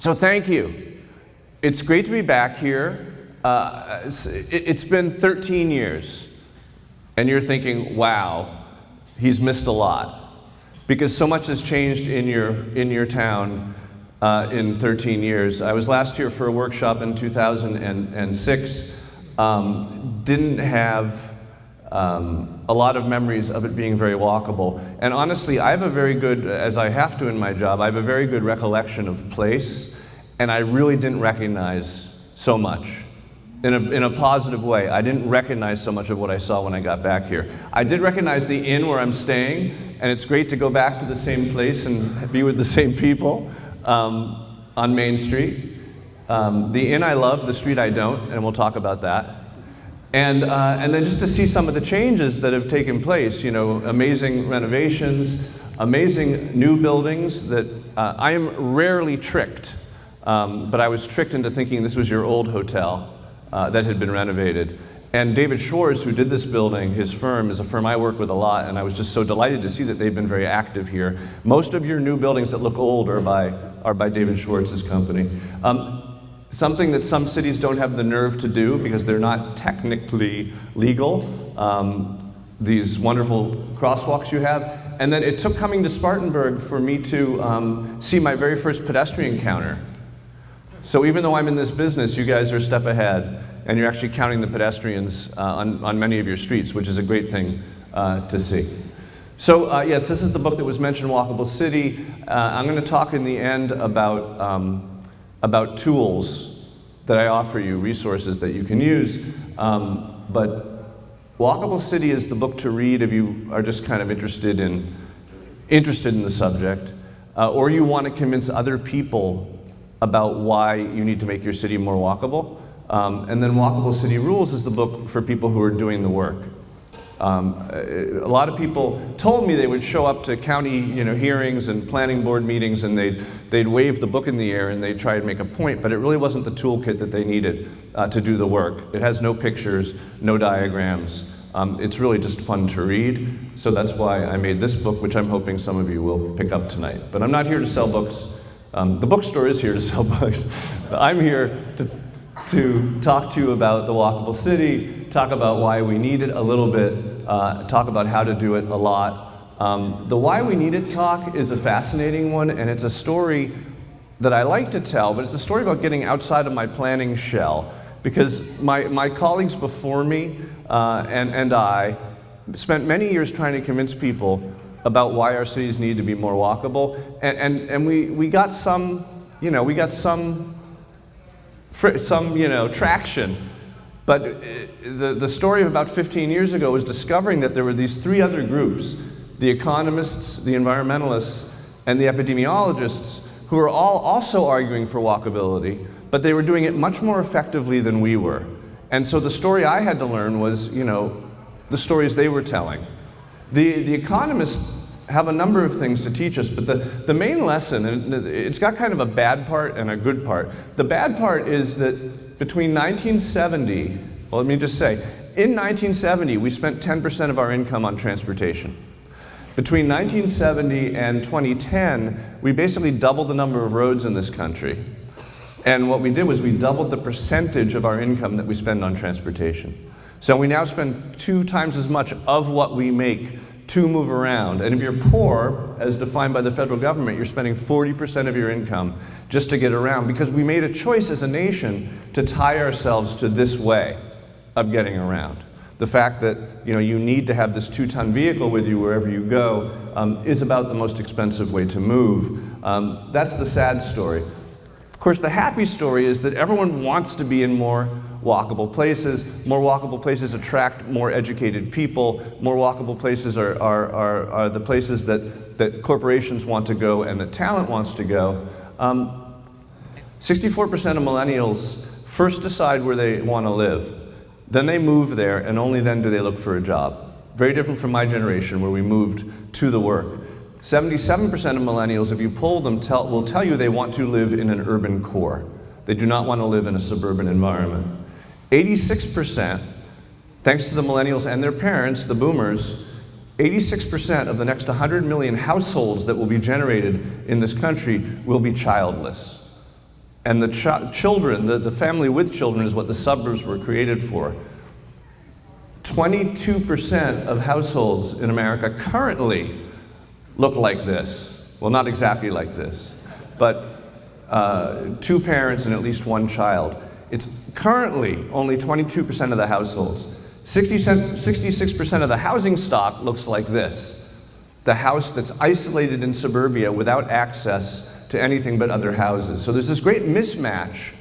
So thank you. It's great to be back here. It's been 13 years, and you're thinking, wow, he's missed a lot. Because so much has changed in your town in 13 years. I was last here for a workshop in 2006. Didn't have a lot of memories of it being very walkable. And honestly, I have a very good, as I have to in my job, I have a very good recollection of place, and I really didn't recognize so much. In a positive way. I didn't recognize so much of what I saw when I got back here. I did recognize the inn where I'm staying, and it's great to go back to the same place and be with the same people on Main Street. The inn I love, the street I don't, and we'll talk about that. And then just to see some of the changes that have taken place, you know, amazing renovations, amazing new buildings that I am rarely tricked, but I was tricked into thinking this was your old hotel that had been renovated. And David Schwartz, who did this building, his firm is a firm I work with a lot, and I was just so delighted to see that they've been very active here. Most of your new buildings that look old are by David Schwartz's company. Something that some cities don't have the nerve to do because they're not technically legal, these wonderful crosswalks you have. And then it took coming to Spartanburg for me to see my very first pedestrian counter. So even though I'm in this business, you guys are a step ahead, and you're actually counting the pedestrians on many of your streets, which is a great thing to see. So yes, this is the book that was mentioned, Walkable City. I'm going to talk in the end about tools that I offer you, resources that you can use. But Walkable City is the book to read if you are just kind of interested in the subject, or you want to convince other people about why you need to make your city more walkable. And then Walkable City Rules is the book for people who are doing the work. A lot of people told me they would show up to county hearings and planning board meetings, and they'd wave the book in the air and they'd try to make a point, but it really wasn't the toolkit that they needed to do the work. It has no pictures, no diagrams. It's really just fun to read, so that's why I made this book, which I'm hoping some of you will pick up tonight. But I'm not here to sell books. The bookstore is here to sell books. I'm here to talk to you about the Walkable City, talk about why we need it a little bit, talk about how to do it a lot. The why we need it talk is a fascinating one, and it's a story that I like to tell, but it's a story about getting outside of my planning shell, because my colleagues before me and I spent many years trying to convince people about why our cities need to be more walkable, and we got some traction. But the story of about 15 years ago was discovering that there were these three other groups, the economists, the environmentalists, and the epidemiologists, who were all also arguing for walkability, but they were doing it much more effectively than we were. And so the story I had to learn was, the stories they were telling. The economists have a number of things to teach us, but the main lesson, and it's got kind of a bad part and a good part. The bad part is that between 1970, well, let me just say, in 1970, we spent 10% of our income on transportation. Between 1970 and 2010, we basically doubled the number of roads in this country. And what we did was we doubled the percentage of our income that we spend on transportation. So we now spend 2 times as much of what we make to move around. And if you're poor, as defined by the federal government, you're spending 40% of your income just to get around, because we made a choice as a nation to tie ourselves to this way of getting around. The fact that you need to have this 2-ton vehicle with you wherever you go is about the most expensive way to move. That's the sad story. Of course, the happy story is that everyone wants to be in more walkable places. More walkable places attract more educated people. More walkable places are the places that corporations want to go and that talent wants to go. 64% of millennials first decide where they want to live. Then they move there, and only then do they look for a job. Very different from my generation, where we moved to the work. 77% of millennials, if you poll them, will tell you they want to live in an urban core. They do not want to live in a suburban environment. 86%, thanks to the millennials and their parents, the boomers, 86% of the next 100 million households that will be generated in this country will be childless. And the children, the family with children is what the suburbs were created for. 22% of households in America currently look like this. Well, not exactly like this, but 2 parents and at least 1 child. It's currently only 22% of the households. 66% of the housing stock looks like this. The house that's isolated in suburbia without access to anything but other houses. So there's this great mismatch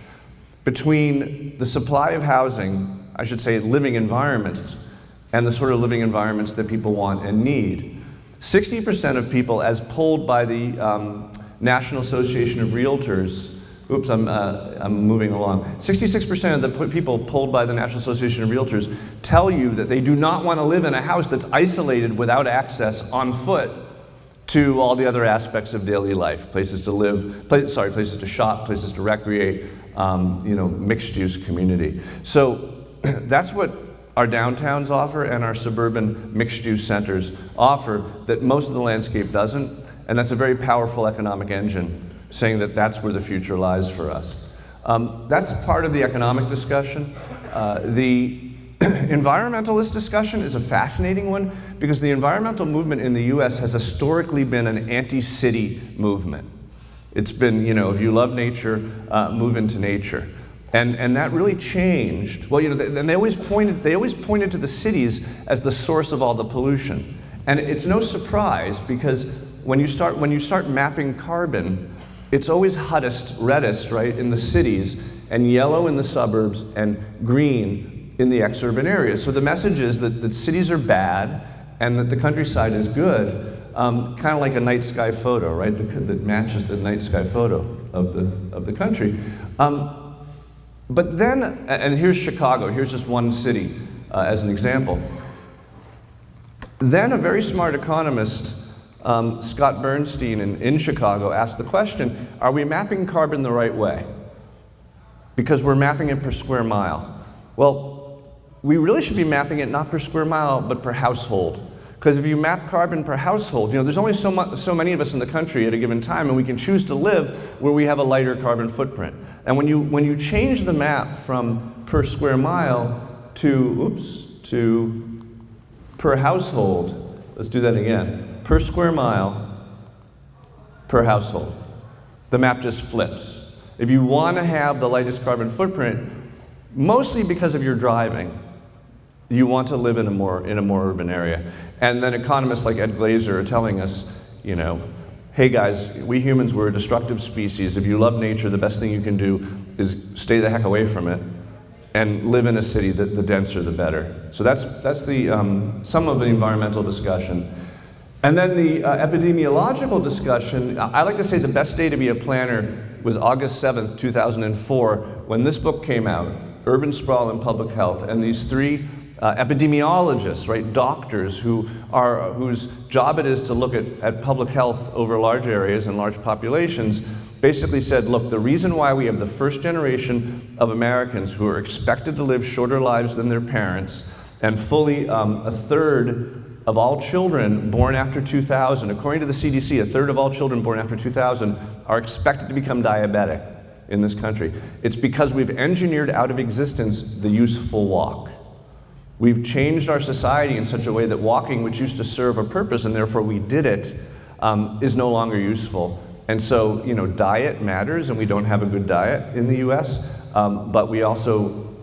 between the supply of housing, I should say living environments, and the sort of living environments that people want and need. 60% of people, as polled by the National Association of Realtors, oops, I'm moving along. 66% of the people polled by the National Association of Realtors tell you that they do not want to live in a house that's isolated without access on foot to all the other aspects of daily life, places to live, places to shop, places to recreate, mixed-use community. So that's what our downtowns offer and our suburban mixed-use centers offer that most of the landscape doesn't, and that's a very powerful economic engine, saying that that's where the future lies for us. That's part of the economic discussion. The environmentalist discussion is a fascinating one because the environmental movement in the US has historically been an anti-city movement. It's been, if you love nature, move into nature. And that really changed. Well, and they always pointed to the cities as the source of all the pollution. And it's no surprise because when you start mapping carbon, it's always hottest, reddest, right, in the cities, and yellow in the suburbs, and green in the exurban areas. So the message is that cities are bad and that the countryside is good, kind of like a night sky photo, right, that matches the night sky photo of the country. But then, and here's Chicago, here's just one city as an example. Then a very smart economist, Scott Bernstein in Chicago, asked the question, are we mapping carbon the right way? Because we're mapping it per square mile. Well, we really should be mapping it not per square mile, but per household. Because if you map carbon per household, there's only so many of us in the country at a given time, and we can choose to live where we have a lighter carbon footprint. And when you change the map from per square mile to per household, let's do that again, per square mile, per household, the map just flips. If you want to have the lightest carbon footprint, mostly because of your driving, you want to live in a more urban area. And then economists like Ed Glazer are telling us, hey guys, we humans, we're a destructive species. If you love nature, the best thing you can do is stay the heck away from it and live in a city that the denser the better. So that's the some of the environmental discussion. And then the epidemiological discussion, I like to say the best day to be a planner was August 7th, 2004, when this book came out, Urban Sprawl and Public Health, and these 3 epidemiologists, right, doctors whose job it is to look at public health over large areas and large populations, basically said, look, the reason why we have the first generation of Americans who are expected to live shorter lives than their parents, and fully a third of all children born after 2000, according to the CDC, a third of all children born after 2000 are expected to become diabetic in this country. It's because we've engineered out of existence the useful walk. We've changed our society in such a way that walking, which used to serve a purpose, and therefore we did it, is no longer useful. And so, diet matters, and we don't have a good diet in the US, but we also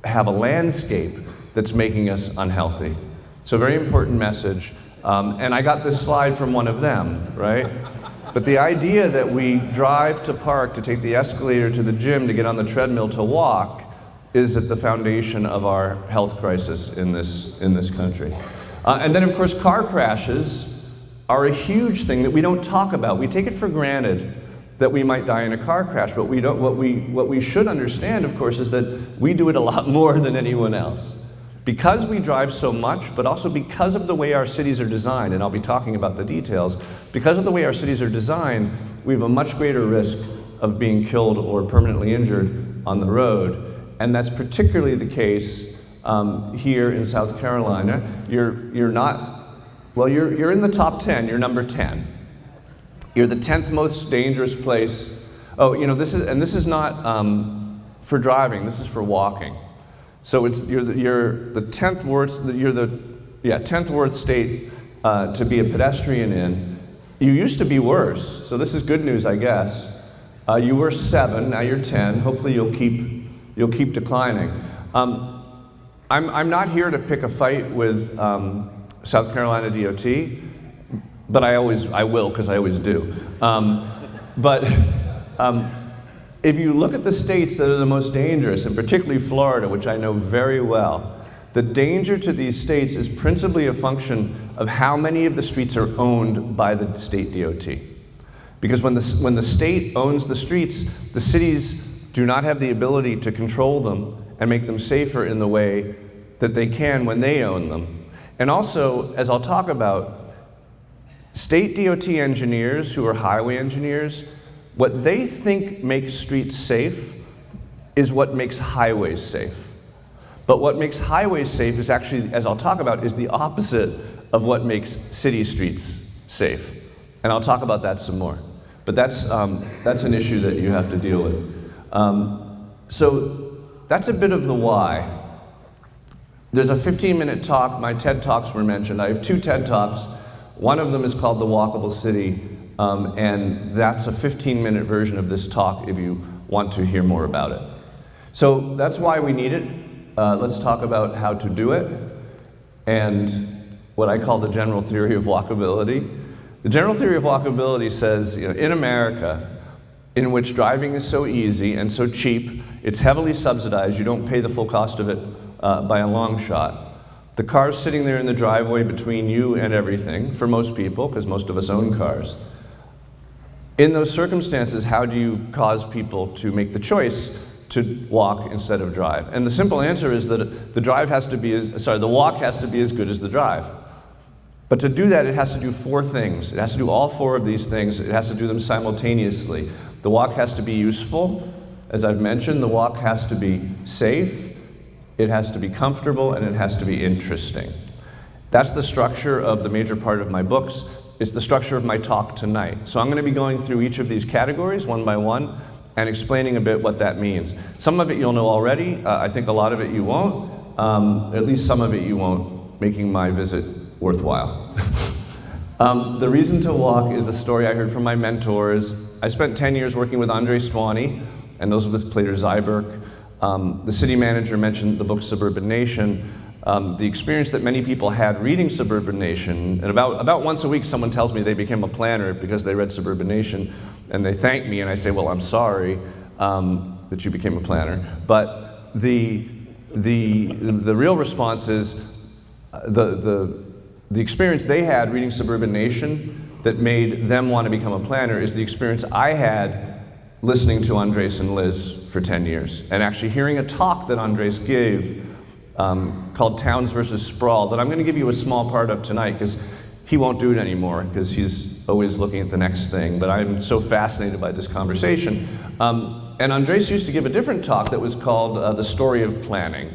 have a landscape that's making us unhealthy. So very important message. And I got this slide from one of them, right? But the idea that we drive to park to take the escalator to the gym to get on the treadmill to walk is at the foundation of our health crisis in this country. And then, of course, car crashes are a huge thing that we don't talk about. We take it for granted that we might die in a car crash, but we don't. What we should understand, of course, is that we do it a lot more than anyone else. Because we drive so much, but also because of the way our cities are designed, and I'll be talking about the details, because of the way our cities are designed, we have a much greater risk of being killed or permanently injured on the road. And that's particularly the case here in South Carolina. You're in the top 10, you're number 10. You're the 10th most dangerous place Oh, this is not for driving. This is for walking. So you're the 10th worst. You're the 10th worst state to be a pedestrian in. You used to be worse. So this is good news, I guess. You were 7. Now you're 10. Hopefully you'll keep declining. I'm not here to pick a fight with South Carolina DOT, but I will because I always do. But if you look at the states that are the most dangerous, and particularly Florida, which I know very well, the danger to these states is principally a function of how many of the streets are owned by the state DOT. Because when the state owns the streets, the cities do not have the ability to control them and make them safer in the way that they can when they own them. And also, as I'll talk about, state DOT engineers who are highway engineers, what they think makes streets safe is what makes highways safe. But what makes highways safe is actually, as I'll talk about, is the opposite of what makes city streets safe. And I'll talk about that some more. But that's an issue that you have to deal with. So that's a bit of the why. There's a 15-minute talk. My TED Talks were mentioned. I have 2 TED Talks. One of them is called The Walkable City, and that's a 15-minute version of this talk if you want to hear more about it. So that's why we need it. Let's talk about how to do it and what I call the general theory of walkability. The general theory of walkability says, in America, in which driving is so easy and so cheap, it's heavily subsidized, you don't pay the full cost of it by a long shot. The car's sitting there in the driveway between you and everything, for most people, because most of us own cars. In those circumstances, how do you cause people to make the choice to walk instead of drive? And the simple answer is that the walk has to be as good as the drive. But to do that, it has to do 4 things. It has to do all 4 of these things. It has to do them simultaneously. The walk has to be useful, as I've mentioned. The walk has to be safe. It has to be comfortable, and it has to be interesting. That's the structure of the major part of my books. It's the structure of my talk tonight. So I'm going to be going through each of these categories one by one and explaining a bit what that means. Some of it you'll know already. I think a lot of it you won't. At least some of it you won't, making my visit worthwhile. The reason to walk is a story I heard from my mentors. I spent 10 years working with Andre Swanee and Elizabeth Plater-Zyberk. The city manager mentioned the book Suburban Nation. The experience that many people had reading Suburban Nation, and about once a week someone tells me they became a planner because they read Suburban Nation, and they thank me, and I say, well, I'm sorry that you became a planner. But the real response is the experience they had reading Suburban Nation that made them want to become a planner is the experience I had listening to Andres and Liz for 10 years, and actually hearing a talk that Andres gave called Towns versus Sprawl, that I'm going to give you a small part of tonight, because he won't do it anymore, because he's always looking at the next thing, but I'm so fascinated by this conversation. And Andres used to give a different talk that was called The Story of Planning.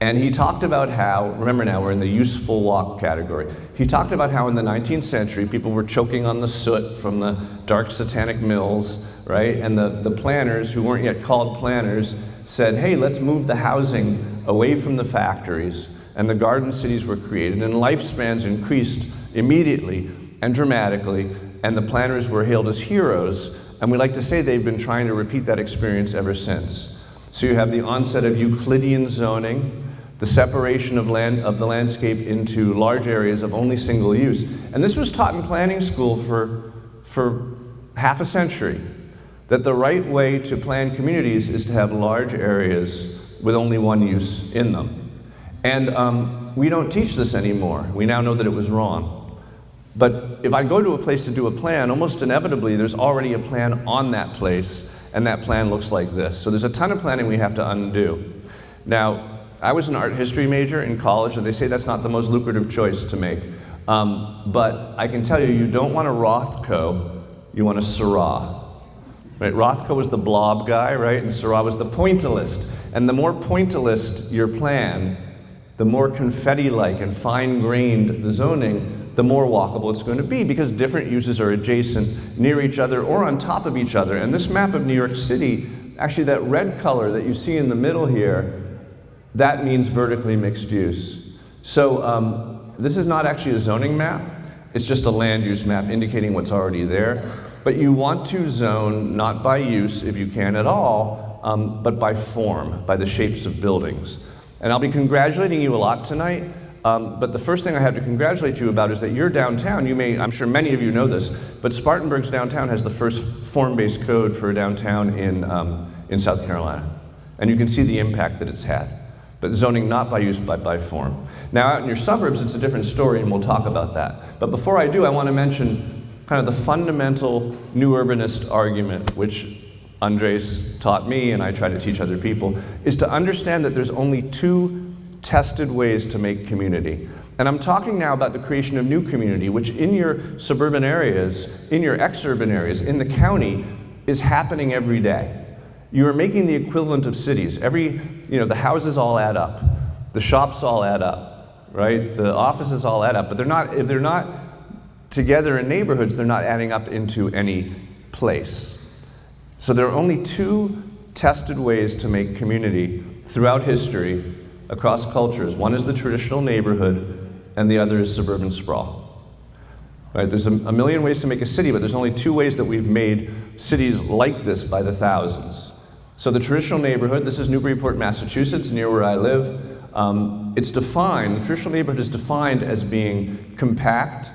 And he talked about how, remember now, we're in the useful walk category. He talked about how in the 19th century, people were choking on the soot from the dark satanic mills, right? And the planners, who weren't yet called planners, said, hey, let's move the housing away from the factories. And the garden cities were created, and lifespans increased immediately and dramatically, and the planners were hailed as heroes. And we like to say they've been trying to repeat that experience ever since. So you have the onset of Euclidean zoning, the separation of the landscape into large areas of only single use. And this was taught in planning school for half a century, that the right way to plan communities is to have large areas with only one use in them. And we don't teach this anymore. We now know that it was wrong. But if I go to a place to do a plan, almost inevitably there's already a plan on that place, and that plan looks like this. So there's a ton of planning we have to undo. Now, I was an art history major in college, and they say that's not the most lucrative choice to make. But I can tell you, you don't want a Rothko, you want a Seurat. Right? Rothko was the blob guy, right? And Seurat was the pointillist. And the more pointillist your plan, the more confetti-like and fine-grained the zoning, the more walkable it's going to be, because different uses are adjacent, near each other, or on top of each other. And this map of New York City, actually that red color that you see in the middle here, that means vertically mixed use. So this is not actually a zoning map, it's just a land use map indicating what's already there. But you want to zone not by use, if you can at all, but by form, by the shapes of buildings. And I'll be congratulating you a lot tonight, but the first thing I have to congratulate you about is that your downtown, I'm sure many of you know this, but Spartanburg's downtown has the first form-based code for a downtown in South Carolina. And you can see the impact that it's had. But zoning not by use, but by form. Now out in your suburbs, it's a different story, and we'll talk about that. But before I do, I want to mention kind of the fundamental new urbanist argument, which Andres taught me and I try to teach other people, is to understand that there's only two tested ways to make community. And I'm talking now about the creation of new community, which in your suburban areas, in your exurban areas, in the county, is happening every day. You are making the equivalent of cities. The houses all add up, the shops all add up, right? The offices all add up, but if they're not together in neighborhoods, they're not adding up into any place. So there are only two tested ways to make community throughout history, across cultures. One is the traditional neighborhood, and the other is suburban sprawl. Right? There's a million ways to make a city, but there's only two ways that we've made cities like this by the thousands. So the traditional neighborhood, this is Newburyport, Massachusetts, near where I live. The traditional neighborhood is defined as being compact,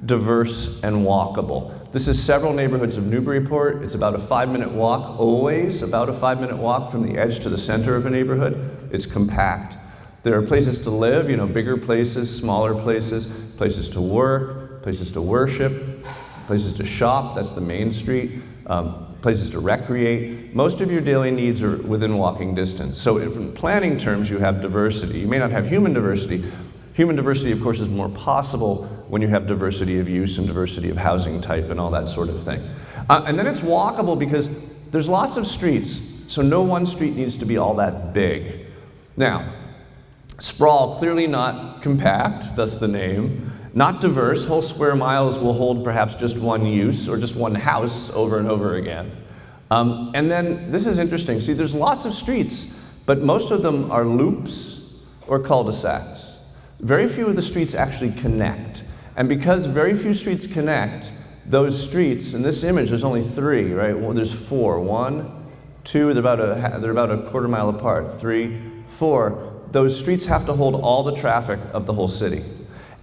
diverse, and walkable. This is several neighborhoods of Newburyport. It's about a 5-minute walk, always about a 5-minute walk from the edge to the center of a neighborhood. It's compact. There are places to live, bigger places, smaller places, places to work, places to worship, places to shop, that's the main street, places to recreate. Most of your daily needs are within walking distance. So in planning terms, you have diversity. You may not have human diversity. Human diversity, of course, is more possible when you have diversity of use and diversity of housing type and all that sort of thing. And then it's walkable because there's lots of streets, so no one street needs to be all that big. Now, sprawl, clearly not compact, that's the name. Not diverse, whole square miles will hold perhaps just one use or just one house over and over again. And then, this is interesting, see there's lots of streets, but most of them are loops or cul-de-sacs. Very few of the streets actually connect. And because very few streets connect, those streets, in this image there's only 3, right? Well, there's 4. 1, 2, they're about a quarter mile apart. 3, 4. Those streets have to hold all the traffic of the whole city.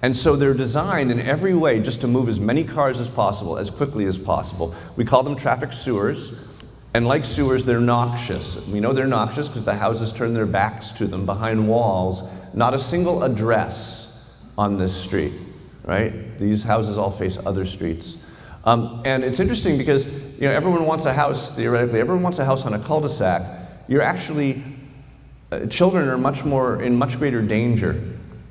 And so they're designed in every way just to move as many cars as possible, as quickly as possible. We call them traffic sewers. And like sewers, they're noxious. We know they're noxious because the houses turn their backs to them behind walls. Not a single address on this street, right? These houses all face other streets. And it's interesting because everyone wants a house, theoretically, everyone wants a house on a cul-de-sac. You're actually, children are in much greater danger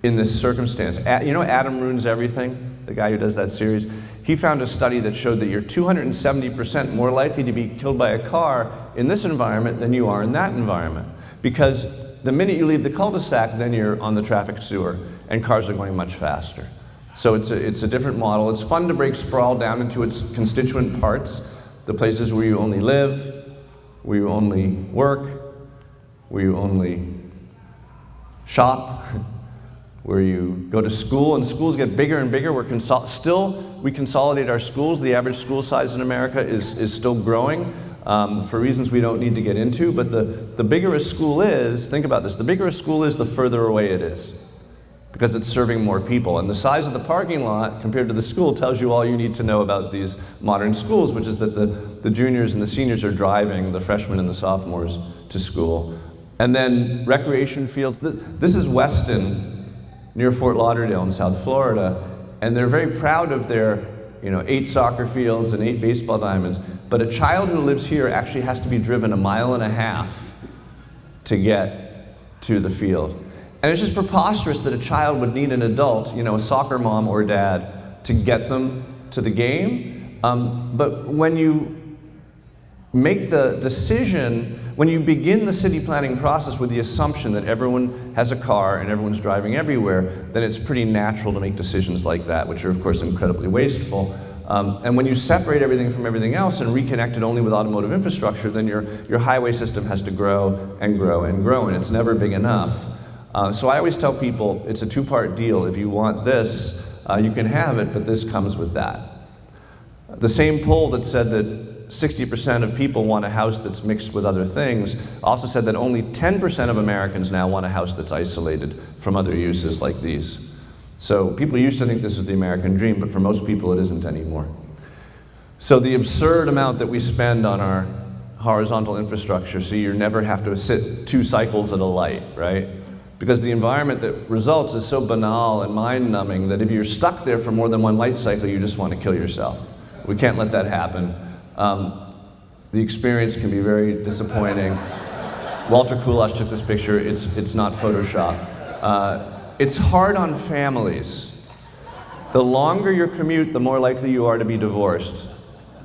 in this circumstance. Adam Ruins Everything, the guy who does that series? He found a study that showed that you're 270% more likely to be killed by a car in this environment than you are in that environment. Because the minute you leave the cul-de-sac, then you're on the traffic sewer, and cars are going much faster. So it's a different model. It's fun to break sprawl down into its constituent parts, the places where you only live, where you only work, where you only shop, where you go to school, and schools get bigger and bigger. We consolidate our schools. The average school size in America is still growing for reasons we don't need to get into, but the bigger a school is, think about this, the bigger a school is, the further away it is, because it's serving more people. And the size of the parking lot compared to the school tells you all you need to know about these modern schools, which is that the juniors and the seniors are driving the freshmen and the sophomores to school. And then recreation fields. This is Weston, near Fort Lauderdale in South Florida, and they're very proud of their 8 soccer fields and 8 baseball diamonds, but a child who lives here actually has to be driven 1.5 miles to get to the field. And it's just preposterous that a child would need an adult, a soccer mom or dad, to get them to the game. But when you make the decision, when you begin the city planning process with the assumption that everyone has a car and everyone's driving everywhere, then it's pretty natural to make decisions like that, which are of course incredibly wasteful. And when you separate everything from everything else and reconnect it only with automotive infrastructure, then your highway system has to grow and grow and grow, and it's never big enough. So I always tell people it's a two-part deal. If you want this, you can have it, but this comes with that. The same poll that said that 60% of people want a house that's mixed with other things also said that only 10% of Americans now want a house that's isolated from other uses like these. So people used to think this was the American dream, but for most people it isn't anymore. So the absurd amount that we spend on our horizontal infrastructure, so you never have to sit 2 cycles at a light, right? Because the environment that results is so banal and mind-numbing that if you're stuck there for more than 1 light cycle, you just want to kill yourself. We can't let that happen. The experience can be very disappointing. Walter Kulash took this picture. It's not Photoshop. It's hard on families. The longer your commute, the more likely you are to be divorced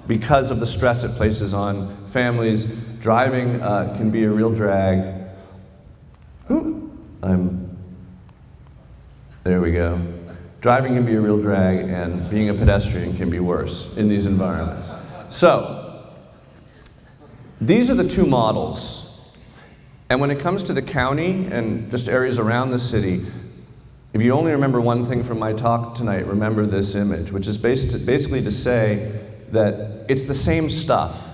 because of the stress it places on families. Driving can be a real drag. There we go. Driving can be a real drag, and being a pedestrian can be worse in these environments. So, these are the 2 models. And when it comes to the county and just areas around the city, if you only remember one thing from my talk tonight, remember this image, which is basically to say that it's the same stuff,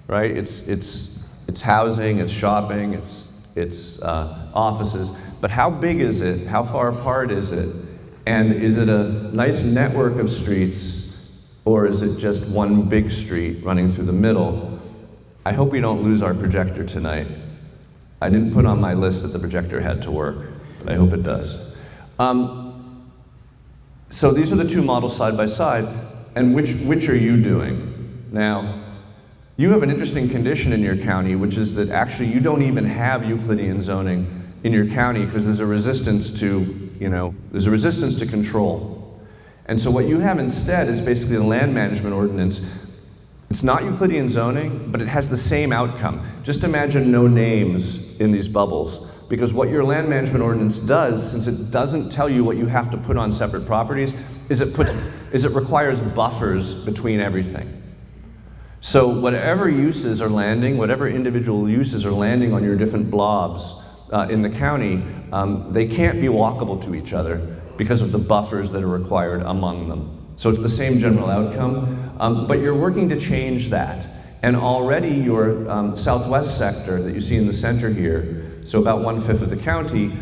right? It's housing, it's shopping, it's offices, but how big is it? How far apart is it? And is it a nice network of streets, or is it just one big street running through the middle? I hope we don't lose our projector tonight. I didn't put on my list that the projector had to work, but I hope it does. So these are the 2 models side by side, and which are you doing? Now, you have an interesting condition in your county, which is that actually you don't even have Euclidean zoning in your county because there's a resistance to control. And so what you have instead is basically a land management ordinance. It's not Euclidean zoning, but it has the same outcome. Just imagine no names in these bubbles, because what your land management ordinance does, since it doesn't tell you what you have to put on separate properties, is it requires buffers between everything. So whatever uses are landing, whatever individual uses are landing on your different blobs in the county, they can't be walkable to each other because of the buffers that are required among them. So it's the same general outcome, but you're working to change that. And already your southwest sector that you see in the center here, so about 1/5 of the county,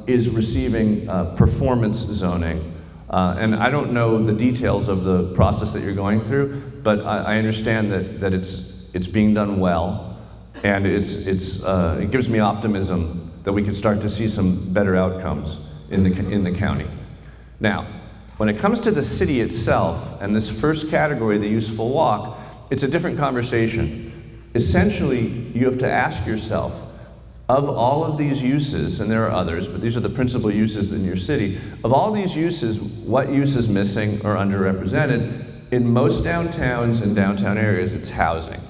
is receiving performance zoning. And I don't know the details of the process that you're going through, but I understand that it's being done well, and it gives me optimism that we could start to see some better outcomes in the county. Now, when it comes to the city itself and this first category, the useful walk, it's a different conversation. Essentially, you have to ask yourself, of all of these uses, and there are others, but these are the principal uses in your city, of all these uses, what use is missing or underrepresented? In most downtowns and downtown areas, it's housing.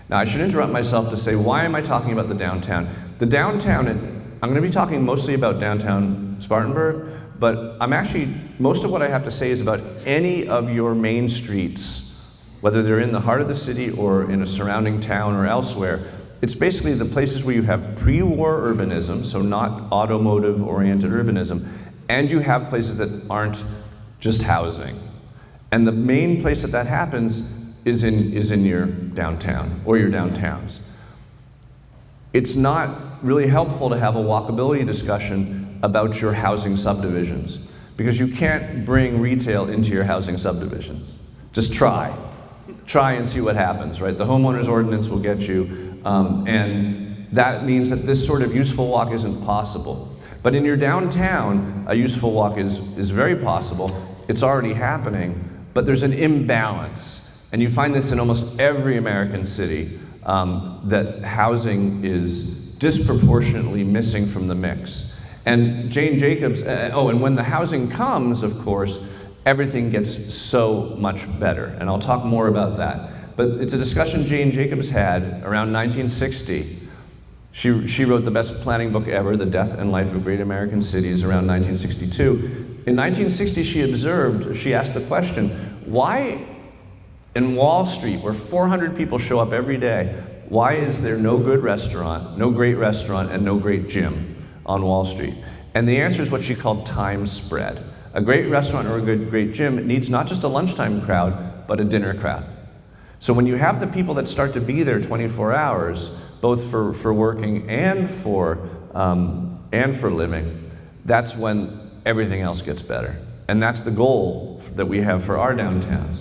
Now, I should interrupt myself to say, why am I talking about the downtown? The downtown, I'm going to be talking mostly about downtown Spartanburg, but most of what I have to say is about any of your main streets, whether they're in the heart of the city or in a surrounding town or elsewhere. It's basically the places where you have pre-war urbanism, so not automotive-oriented urbanism, and you have places that aren't just housing. And the main place that happens is in your downtown or your downtowns. It's not really helpful to have a walkability discussion about your housing subdivisions, because you can't bring retail into your housing subdivisions. Just try and see what happens, right? The homeowners ordinance will get you, and that means that this sort of useful walk isn't possible. But in your downtown, a useful walk is very possible. It's already happening, but there's an imbalance. And you find this in almost every American city, that housing is disproportionately missing from the mix. And Jane Jacobs, and when the housing comes, of course, everything gets so much better. And I'll talk more about that. but it's a discussion Jane Jacobs had around 1960. She wrote the best planning book ever, The Death and Life of Great American Cities, around 1962. In 1960, she asked the question, why in Wall Street, where 400 people show up every day, why is there no good restaurant, no great restaurant, and no great gym on Wall Street? And the answer is what she called time spread. A great restaurant or a great gym needs not just a lunchtime crowd, but a dinner crowd. So when you have the people that start to be there 24 hours, both for working and for living, that's when everything else gets better. And that's the goal that we have for our downtowns.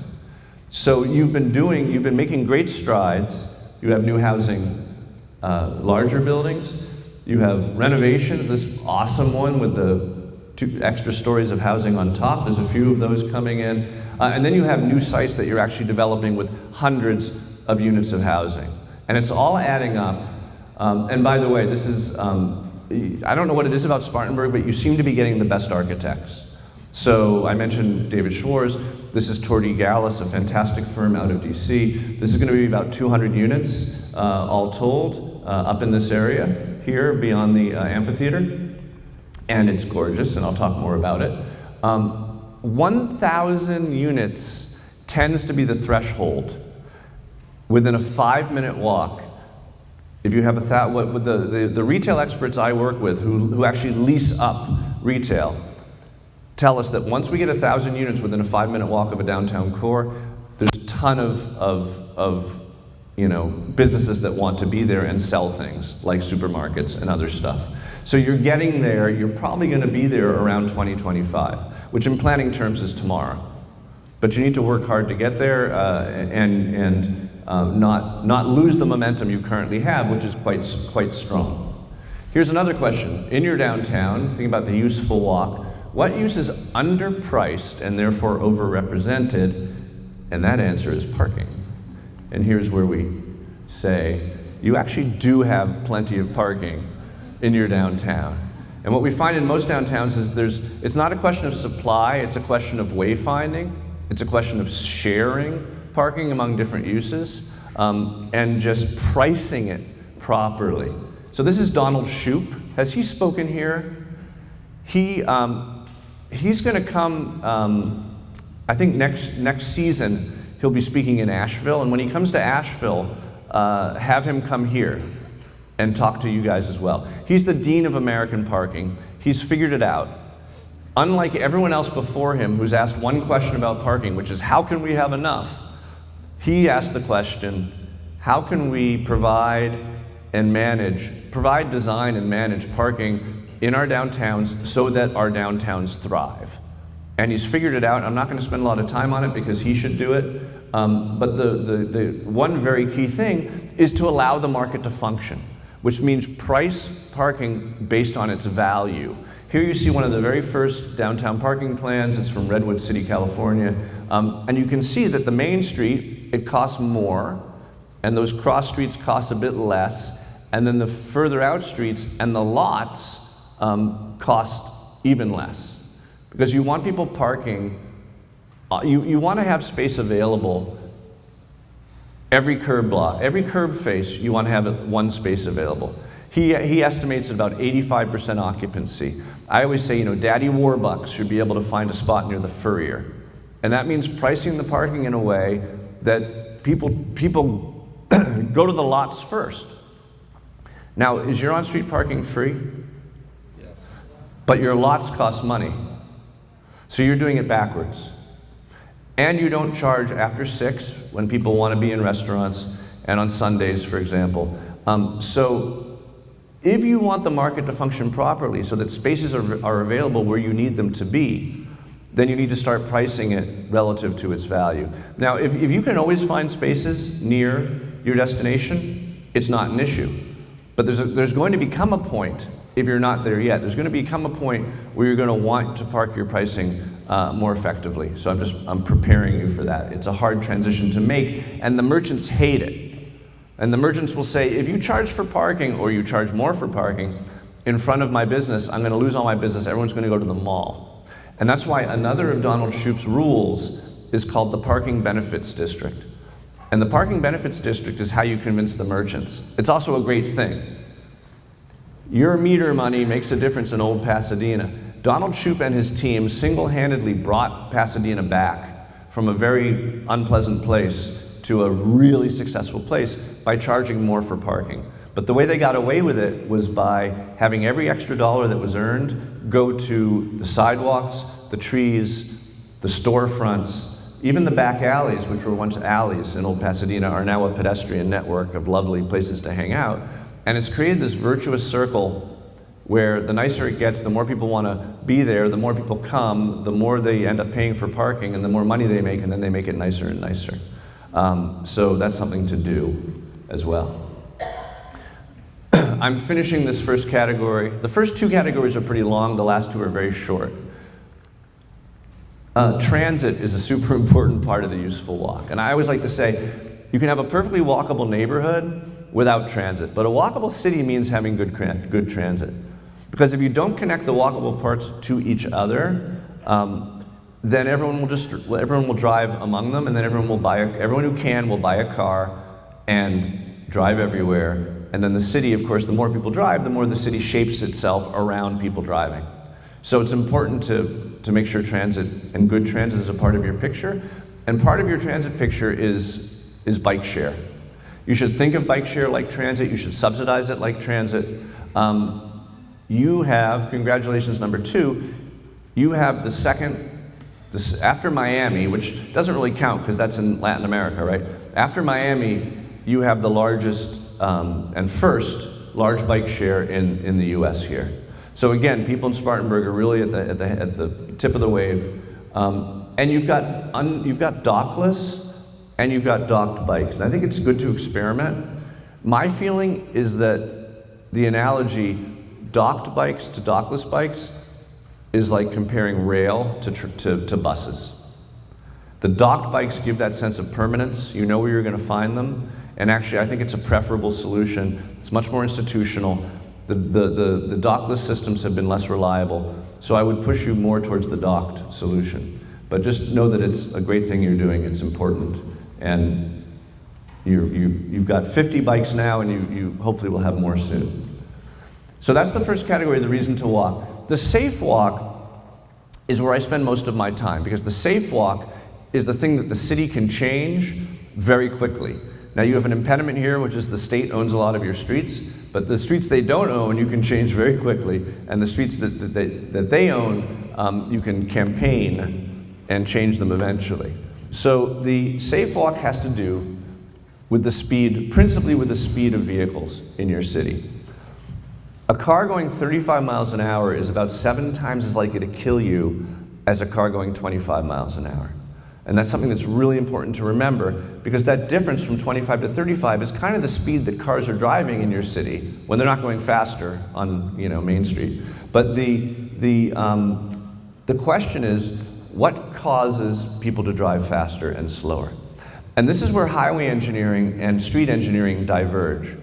So you've been making great strides. You have new housing, larger buildings. You have renovations, this awesome one with the 2 extra stories of housing on top. There's a few of those coming in. And then you have new sites that you're actually developing with hundreds of units of housing. And it's all adding up. And by the way, this is, I don't know what it is about Spartanburg, but you seem to be getting the best architects. So I mentioned David Schwarz. This is Tordy Gallus, a fantastic firm out of DC. This is going to be about 200 units, all told, up in this area here beyond the amphitheater. And it's gorgeous, and I'll talk more about it. 1,000 units tends to be the threshold within a 5-minute walk. If you have the retail experts I work with who actually lease up retail tell us that once we get 1,000 units within a 5-minute walk of a downtown core, there's a ton of businesses that want to be there and sell things like supermarkets and other stuff. So you're getting there, you're probably going to be there around 2025, which in planning terms is tomorrow. But you need to work hard to get there and not lose the momentum you currently have, which is quite strong. Here's another question. In your downtown, think about the useful walk. What use is underpriced and therefore overrepresented? And that answer is parking. And here's where we say, you actually do have plenty of parking in your downtown. And what we find in most downtowns is it's not a question of supply, it's a question of wayfinding, it's a question of sharing parking among different uses, and just pricing it properly. So this is Donald Shoup. Has he spoken here? He's going to come, I think next season, he'll be speaking in Asheville, and when he comes to Asheville, have him come here and talk to you guys as well. He's the Dean of American Parking. He's figured it out. Unlike everyone else before him who's asked one question about parking, which is how can we have enough? He asked the question, how can we provide, design and manage parking in our downtowns so that our downtowns thrive? And he's figured it out. I'm not going to spend a lot of time on it because he should do it. But the one very key thing is to allow the market to function, which means price parking based on its value. Here you see one of the very first downtown parking plans. It's from Redwood City, California. And you can see that the main street, it costs more, and those cross streets cost a bit less, and then the further out streets and the lots cost even less. Because you want people parking, you want to have space available every curb block, every curb face, you want to have one space available. He estimates at about 85% occupancy. I always say, Daddy Warbucks should be able to find a spot near the Furrier. And that means pricing the parking in a way that people go to the lots first. Now, is your on-street parking free? Yes. But your lots cost money. So you're doing it backwards. And you don't charge after 6 when people want to be in restaurants and on Sundays, for example. So if you want the market to function properly so that spaces are available where you need them to be, then you need to start pricing it relative to its value. Now, if you can always find spaces near your destination, it's not an issue. But there's going to become a point, if you're not there yet, there's going to become a point where you're going to want to park your pricing more effectively. So I'm preparing you for that. It's a hard transition to make, and the merchants hate it. And the merchants will say, if you charge for parking or you charge more for parking in front of my business, I'm going to lose all my business. Everyone's going to go to the mall. And that's why another of Donald Shoup's rules is called the Parking Benefits District. And the parking benefits district is how you convince the merchants. It's also a great thing. Your meter money makes a difference in old Pasadena. Donald Shoup and his team single-handedly brought Pasadena back from a very unpleasant place to a really successful place by charging more for parking. But the way they got away with it was by having every extra dollar that was earned go to the sidewalks, the trees, the storefronts, even the back alleys, which were once alleys in old Pasadena, are now a pedestrian network of lovely places to hang out. And it's created this virtuous circle where the nicer it gets, the more people want to be there, the more people come, the more they end up paying for parking, and the more money they make, and then they make it nicer and nicer. So that's something to do as well. I'm finishing this first category. The first two categories are pretty long, the last two are very short. Transit is a super important part of the useful walk. And I always like to say, you can have a perfectly walkable neighborhood without transit, but a walkable city means having good transit. Because if you don't connect the walkable parts to each other, then everyone will drive among them, and then everyone who can will buy a car and drive everywhere. And then the city, of course, the more people drive, the more the city shapes itself around people driving. So it's important to make sure transit and good transit is a part of your picture. And part of your transit picture is bike share. You should think of bike share like transit. You should subsidize it like transit. You have, congratulations, number 2, you have the second, after Miami, which doesn't really count because that's in Latin America, right? After Miami, you have the largest and first large bike share in the US here. So again, people in Spartanburg are really at the tip of the wave. And you've got dockless and you've got docked bikes. And I think it's good to experiment. My feeling is that the analogy docked bikes to dockless bikes is like comparing rail to buses. The docked bikes give that sense of permanence. You know where you're going to find them. And actually, I think it's a preferable solution. It's much more institutional. The dockless systems have been less reliable. So I would push you more towards the docked solution. But just know that it's a great thing you're doing. It's important. And you've got 50 bikes now, and you hopefully will have more soon. So that's the first category, the reason to walk. The safe walk is where I spend most of my time, because the safe walk is the thing that the city can change very quickly. Now you have an impediment here, which is the state owns a lot of your streets, but the streets they don't own, you can change very quickly, and the streets that they own, you can campaign and change them eventually. So the safe walk has to do with the speed, principally with the speed of vehicles in your city. A car going 35 miles an hour is about 7 times as likely to kill you as a car going 25 miles an hour. And that's something that's really important to remember, because that difference from 25 to 35 is kind of the speed that cars are driving in your city when they're not going faster on Main Street. But the question is, what causes people to drive faster and slower? And this is where highway engineering and street engineering diverge.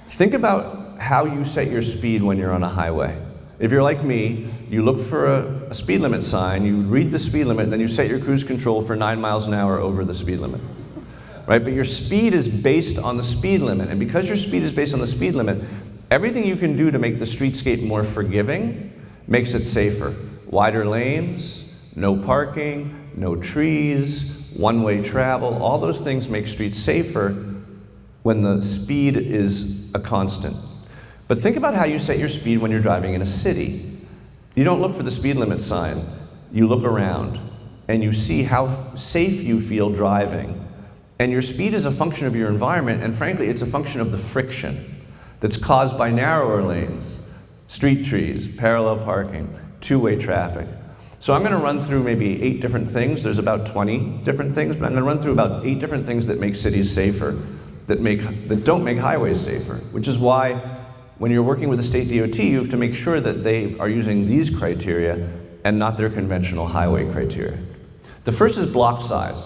Think about how you set your speed when you're on a highway. If you're like me, you look for a speed limit sign, you read the speed limit, then you set your cruise control for 9 miles an hour over the speed limit. Right? But your speed is based on the speed limit, and because your speed is based on the speed limit, everything you can do to make the streetscape more forgiving makes it safer. Wider lanes, no parking, no trees, one-way travel, all those things make streets safer when the speed is a constant. But think about how you set your speed when you're driving in a city. You don't look for the speed limit sign. You look around and you see how safe you feel driving. And your speed is a function of your environment, and frankly, it's a function of the friction that's caused by narrower lanes, street trees, parallel parking, two-way traffic. So I'm going to run through maybe 8 different things. There's about 20 different things, but I'm going to run through about 8 different things that make cities safer, that don't make highways safer, which is why when you're working with the state DOT, you have to make sure that they are using these criteria and not their conventional highway criteria. The first is block size.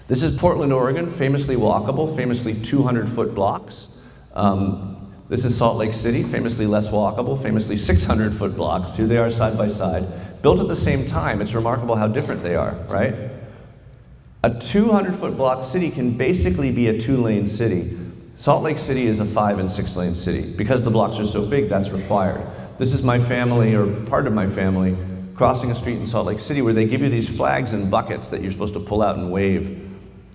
This is Portland, Oregon, famously walkable, famously 200-foot blocks. This is Salt Lake City, famously less walkable, famously 600-foot blocks. Here they are side by side, built at the same time. It's remarkable how different they are, right? A 200-foot block city can basically be a 2-lane city. Salt Lake City is a 5- and 6-lane city. Because the blocks are so big, that's required. This is my family, or part of my family, crossing a street in Salt Lake City where they give you these flags and buckets that you're supposed to pull out and wave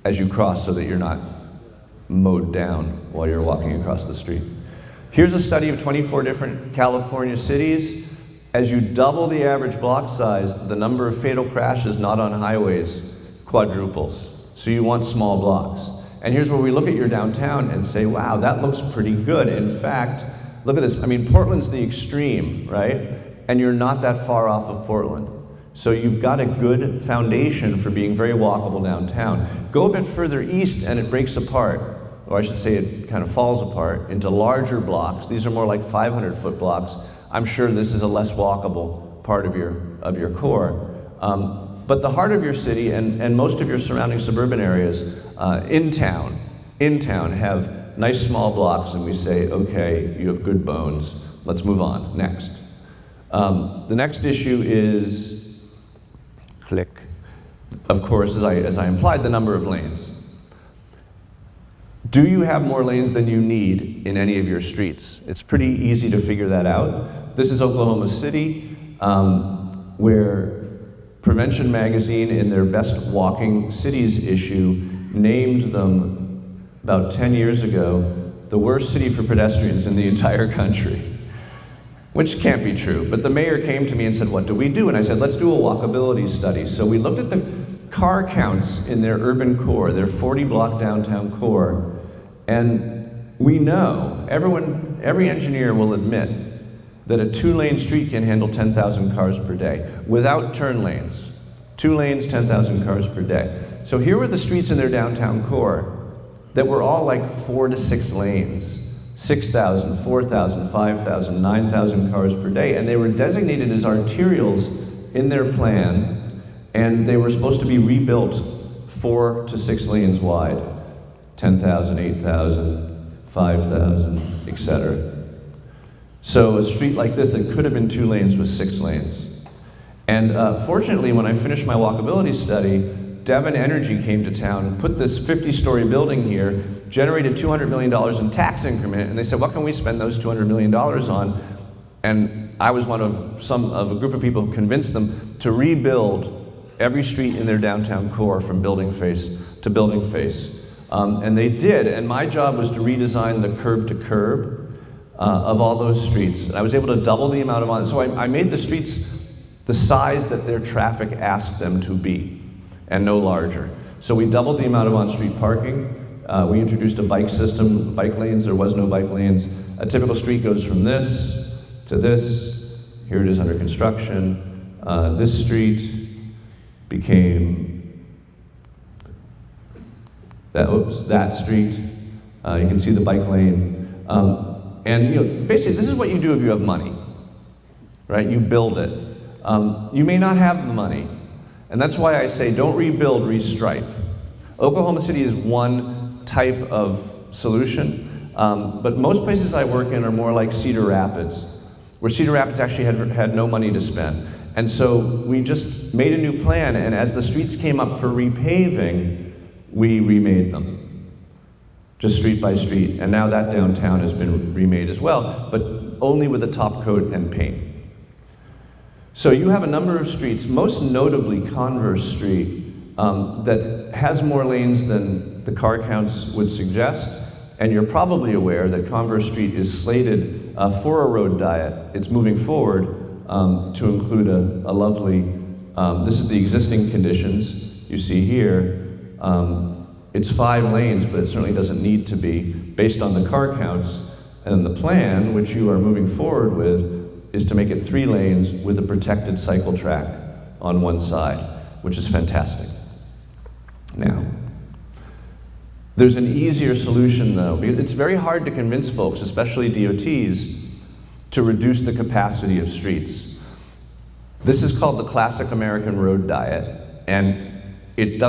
as you cross so that you're not mowed down while you're walking across the street. Here's a study of 24 different California cities. As you double the average block size, the number of fatal crashes not on highways quadruples. So you want small blocks. And here's where we look at your downtown and say, wow, that looks pretty good. In fact, look at this. I mean, Portland's the extreme, right? And you're not that far off of Portland. So you've got a good foundation for being very walkable downtown. Go a bit further east and it breaks apart, or I should say it kind of falls apart into larger blocks. These are more like 500-foot blocks. I'm sure this is a less walkable part of your core. But the heart of your city and most of your surrounding suburban areas in town have nice small blocks, and we say, okay, you have good bones. Let's move on. Next. The next issue is, click, of course, as I implied, the number of lanes. Do you have more lanes than you need in any of your streets? It's pretty easy to figure that out. This is Oklahoma City, where Prevention Magazine, in their Best Walking Cities issue, named them about 10 years ago the worst city for pedestrians in the entire country, which can't be true. But the mayor came to me and said, what do we do? And I said, let's do a walkability study. So we looked at the car counts in their urban core, their 40-block downtown core, and we know, every engineer will admit that a 2-lane street can handle 10,000 cars per day without turn lanes. 2 lanes, 10,000 cars per day. So here were the streets in their downtown core that were all like 4 to 6 lanes, 6,000, 4,000, 5,000, 9,000 cars per day, and they were designated as arterials in their plan, and they were supposed to be rebuilt 4 to 6 lanes wide, 10,000, 8,000, 5,000, etc. So a street like this that could have been 2 lanes was 6 lanes. And fortunately, when I finished my walkability study, Devon Energy came to town, put this 50-story building here, generated $200 million in tax increment, and they said, what can we spend those $200 million on? And I was one of a group of people who convinced them to rebuild every street in their downtown core from building face to building face. And they did, and my job was to redesign the curb to curb of all those streets. And I was able to double the amount of, so I made the streets the size that their traffic asked them to be, and no larger. So we doubled the amount of on-street parking. We introduced a bike system, bike lanes. There was no bike lanes. A typical street goes from this to this. Here it is under construction. This street became that street. You can see the bike lane. And basically, this is what you do if you have money, right? You build it. You may not have the money, and that's why I say don't rebuild, restripe. Oklahoma City is one type of solution, but most places I work in are more like Cedar Rapids, where Cedar Rapids actually had no money to spend. And so we just made a new plan, and as the streets came up for repaving, we remade them. Just street by street, and now that downtown has been remade as well, but only with a top coat and paint. So you have a number of streets, most notably CONVERSE Street, that has more lanes than the car counts would suggest, and you're probably aware that CONVERSE Street is slated for a road diet. It's moving forward to include a lovely, this is the existing conditions you see here. It's 5 lanes, but it certainly doesn't need to be based on the car counts. And the plan, which you are moving forward with, is to make it 3 lanes with a protected cycle track on one side, which is fantastic. Now, there's an easier solution though. It's very hard to convince folks, especially DOTs, to reduce the capacity of streets. This is called the classic American road diet, and it's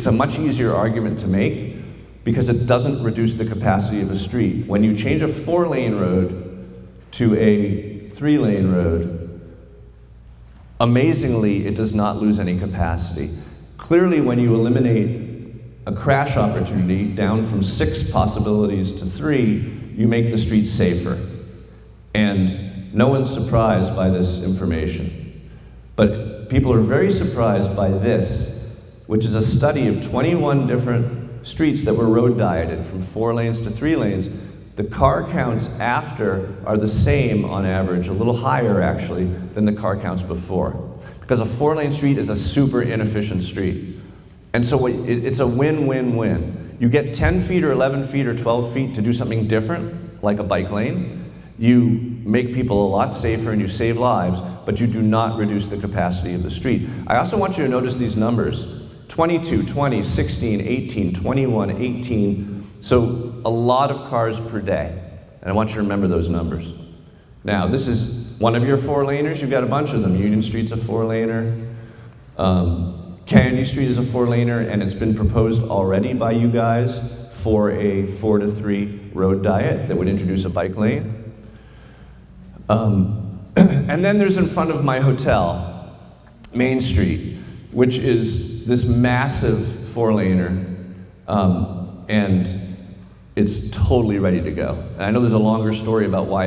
a much easier argument to make because it doesn't reduce the capacity of a street. When you change a 4-lane road to a 3-lane road, amazingly, it does not lose any capacity. Clearly, when you eliminate a crash opportunity down from 6 possibilities to 3, you make the streets safer. And no one's surprised by this information. But people are very surprised by this, which is a study of 21 different streets that were road dieted from 4 lanes to 3 lanes. The car counts after are the same on average, a little higher actually, than the car counts before. Because a 4-lane street is a super inefficient street. And so it's a win-win-win. You get 10 feet or 11 feet or 12 feet to do something different, like a bike lane. You make people a lot safer and you save lives, but you do not reduce the capacity of the street. I also want you to notice these numbers. 22, 20, 16, 18, 21, 18. So a lot of cars per day. And I want you to remember those numbers. Now, this is one of your 4-laners. You've got a bunch of them. Union Street's a 4-laner. Kennedy Street is a 4-laner, and it's been proposed already by you guys for a 4 to 3 road diet that would introduce a bike lane. And then there's in front of my hotel, Main Street, which is this massive 4-laner, and it's totally ready to go. And I know there's a longer story about why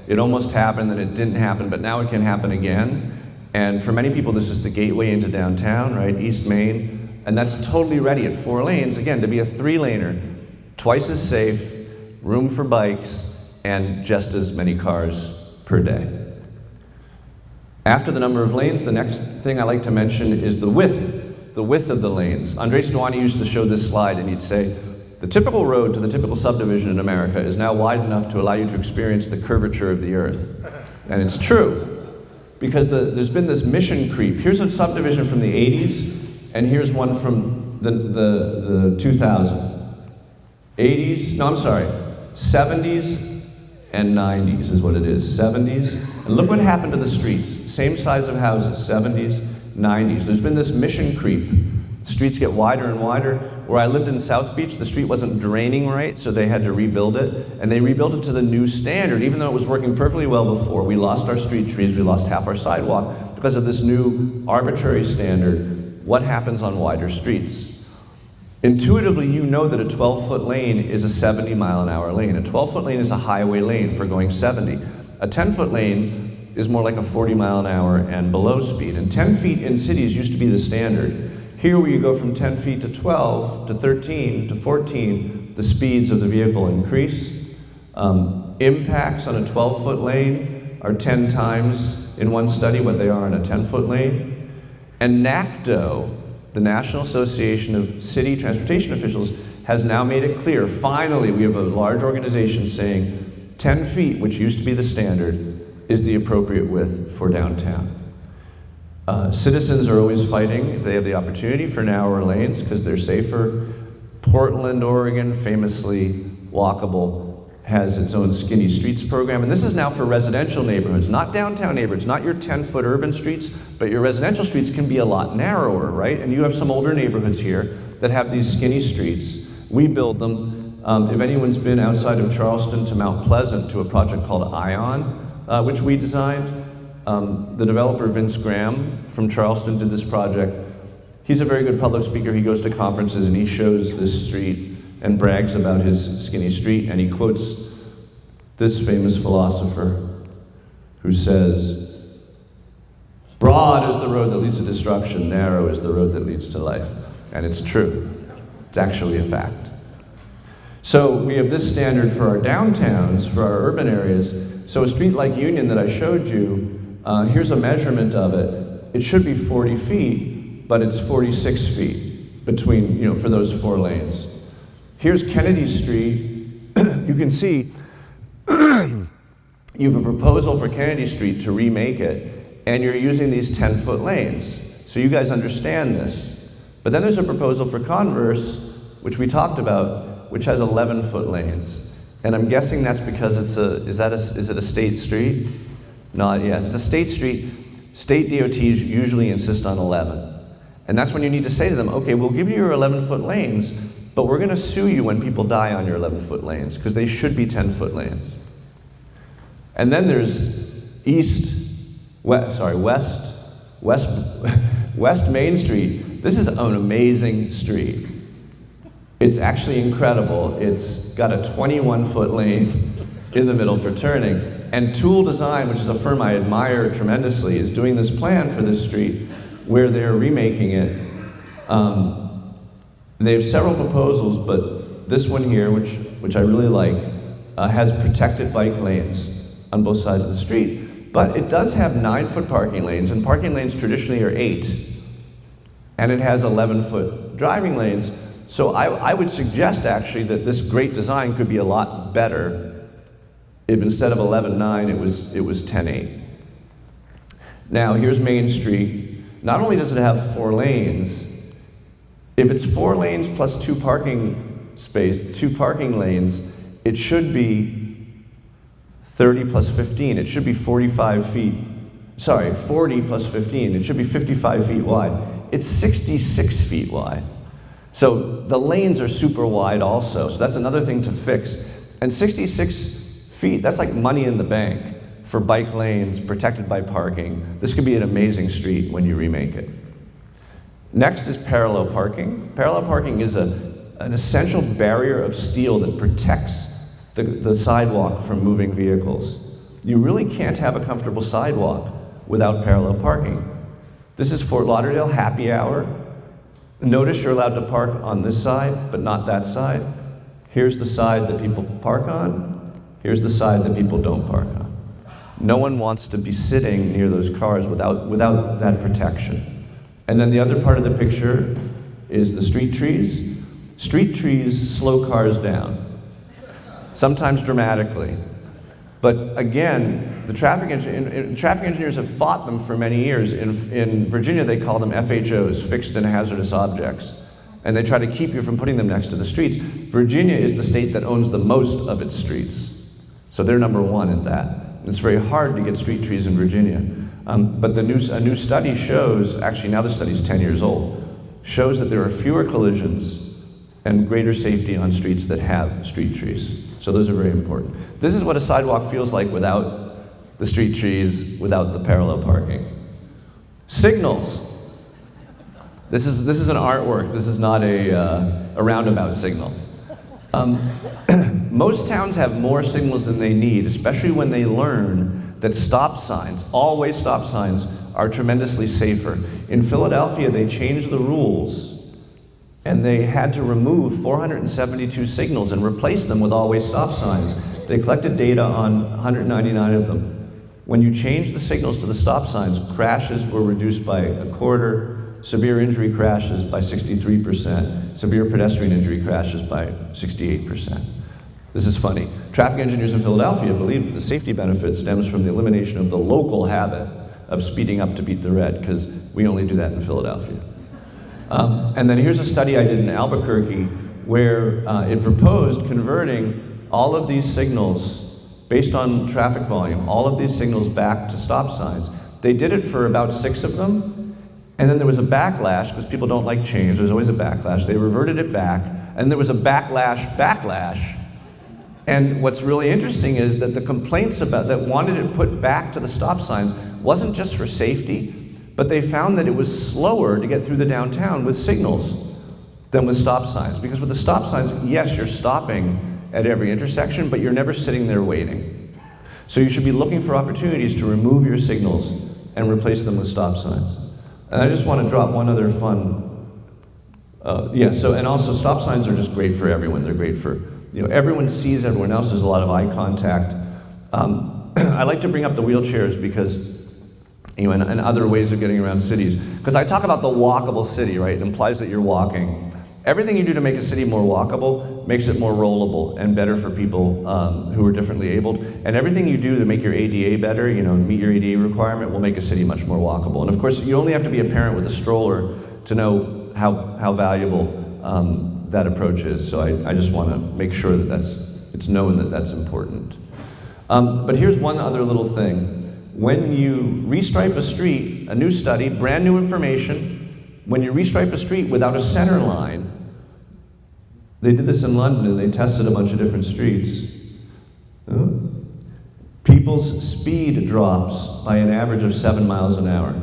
it almost happened, then it didn't happen, but now it can happen again. And for many people, this is the gateway into downtown, right? East Main. And that's totally ready at 4 lanes, again, to be a 3-laner. Twice as safe, room for bikes, and just as many cars per day. After the number of lanes, the next thing I like to mention is the width of the lanes. Andres Duany used to show this slide, and he'd say, the typical road to the typical subdivision in America is now wide enough to allow you to experience the curvature of the earth. And it's true. Because there's been this mission creep. Here's a subdivision from the 80s, and here's one from the 2000s. 70s and 90s is what it is, 70s. And look what happened to the streets. Same size of houses, 70s, 90s. There's been this mission creep. Streets get wider and wider. Where I lived in South Beach, the street wasn't draining right, so they had to rebuild it. And they rebuilt it to the new standard, even though it was working perfectly well before. We lost our street trees, we lost half our sidewalk because of this new arbitrary standard. What happens on wider streets? Intuitively, you know that a 12-foot lane is a 70-mile-an-hour lane. A 12-foot lane is a highway lane for going 70. A 10-foot lane is more like a 40-mile-an-hour and below speed. And 10 feet in cities used to be the standard. Here, where you go from 10 feet to 12 to 13 to 14, the speeds of the vehicle increase. Impacts on a 12-foot lane are 10 times in one study what they are on a 10-foot lane. And NACDO, the National Association of City Transportation Officials, has now made it clear, finally, we have a large organization saying 10 feet, which used to be the standard, is the appropriate width for downtown. Citizens are always fighting, if they have the opportunity, for narrower lanes because they're safer. Portland, Oregon, famously walkable, has its own Skinny Streets program. And this is now for residential neighborhoods, not downtown neighborhoods, not your 10-foot urban streets, but your residential streets can be a lot narrower, right? And you have some older neighborhoods here that have these skinny streets. We build them. If anyone's been outside of Charleston to Mount Pleasant to a project called ION, which we designed, the developer, Vince Graham, from Charleston did this project. He's a very good public speaker. He goes to conferences and he shows this street and brags about his skinny street, and he quotes this famous philosopher who says, broad is the road that leads to destruction, narrow is the road that leads to life. And it's true. It's actually a fact. So we have this standard for our downtowns, for our urban areas. So a street like Union that I showed you, here's a measurement of it. It should be 40 feet, but it's 46 feet between, for those 4 lanes. Here's Kennedy Street. You can see you have a proposal for Kennedy Street to remake it, and you're using these 10-foot lanes. So you guys understand this. But then there's a proposal for Converse, which we talked about, which has 11-foot lanes. And I'm guessing that's because is it a state street? Not yet. It's a state street. State DOTs usually insist on 11. And that's when you need to say to them, okay, we'll give you your 11-foot lanes, but we're going to sue you when people die on your 11-foot lanes, because they should be 10-foot lanes. And then there's west West Main Street, this is an amazing street. It's actually incredible. It's got a 21-foot lane in the middle for turning. And Tool Design, which is a firm I admire tremendously, is doing this plan for this street where they're remaking it. They have several proposals, but this one here, which I really like, has protected bike lanes on both sides of the street. But it does have 9-foot parking lanes, and parking lanes traditionally are 8. And it has 11-foot driving lanes. So I would suggest actually that this great design could be a lot better if instead of 11.9 it was 10.8. Now here's Main Street. Not only does it have 4 lanes, if it's 4 lanes plus 2 parking lanes, it should be 30 plus 15. It should be 45 feet. Sorry, 40 plus 15. It should be 55 feet wide. It's 66 feet wide. So the lanes are super wide also, so that's another thing to fix. And 66 feet, that's like money in the bank for bike lanes protected by parking. This could be an amazing street when you remake it. Next is parallel parking. Parallel parking is an essential barrier of steel that protects the sidewalk from moving vehicles. You really can't have a comfortable sidewalk without parallel parking. This is Fort Lauderdale happy hour. Notice you're allowed to park on this side, but not that side. Here's the side that people park on. Here's the side that people don't park on. No one wants to be sitting near those cars without that protection. And then the other part of the picture is the street trees. Street trees slow cars down, sometimes dramatically. But again, the traffic engineers have fought them for many years. In Virginia, they call them FHOs, fixed and hazardous objects. And they try to keep you from putting them next to the streets. Virginia is the state that owns the most of its streets. So they're number 1 in that. It's very hard to get street trees in Virginia. But a new study shows, actually now the study's 10 years old, shows that there are fewer collisions and greater safety on streets that have street trees. So those are very important. This is what a sidewalk feels like without the street trees, without the parallel parking. Signals. This is an artwork. This is not a roundabout signal. Most towns have more signals than they need, especially when they learn that stop signs, always stop signs, are tremendously safer. In Philadelphia, they changed the rules and they had to remove 472 signals and replace them with always stop signs. They collected data on 199 of them. When you change the signals to the stop signs, crashes were reduced by 1/4, severe injury crashes by 63%, severe pedestrian injury crashes by 68%. This is funny. Traffic engineers in Philadelphia believe that the safety benefit stems from the elimination of the local habit of speeding up to beat the red, because we only do that in Philadelphia. And then here's a study I did in Albuquerque where it proposed converting all of these signals based on traffic volume, all of these signals back to stop signs. They did it for about 6 of them, and then there was a backlash because people don't like change. There's always a backlash. They reverted it back, and there was a backlash. And what's really interesting is that the complaints about that wanted it put back to the stop signs wasn't just for safety, but they found that it was slower to get through the downtown with signals than with stop signs. Because with the stop signs, yes, you're stopping at every intersection, but you're never sitting there waiting. So you should be looking for opportunities to remove your signals and replace them with stop signs. And I just want to drop one other fun, and also stop signs are just great for everyone. They're great for, everyone sees everyone else. There's a lot of eye contact. I like to bring up the wheelchairs because, and other ways of getting around cities. Because I talk about the walkable city, right? It implies that you're walking. Everything you do to make a city more walkable makes it more rollable and better for people who are differently abled. And everything you do to make your ADA better, meet your ADA requirement, will make a city much more walkable. And of course, you only have to be a parent with a stroller to know how valuable that approach is. So I just want to make sure that it's known that that's important. But here's one other little thing. When you restripe a street, a new study, brand new information, when you restripe a street without a center line, they did this in London and they tested a bunch of different streets. People's speed drops by an average of 7 miles an hour.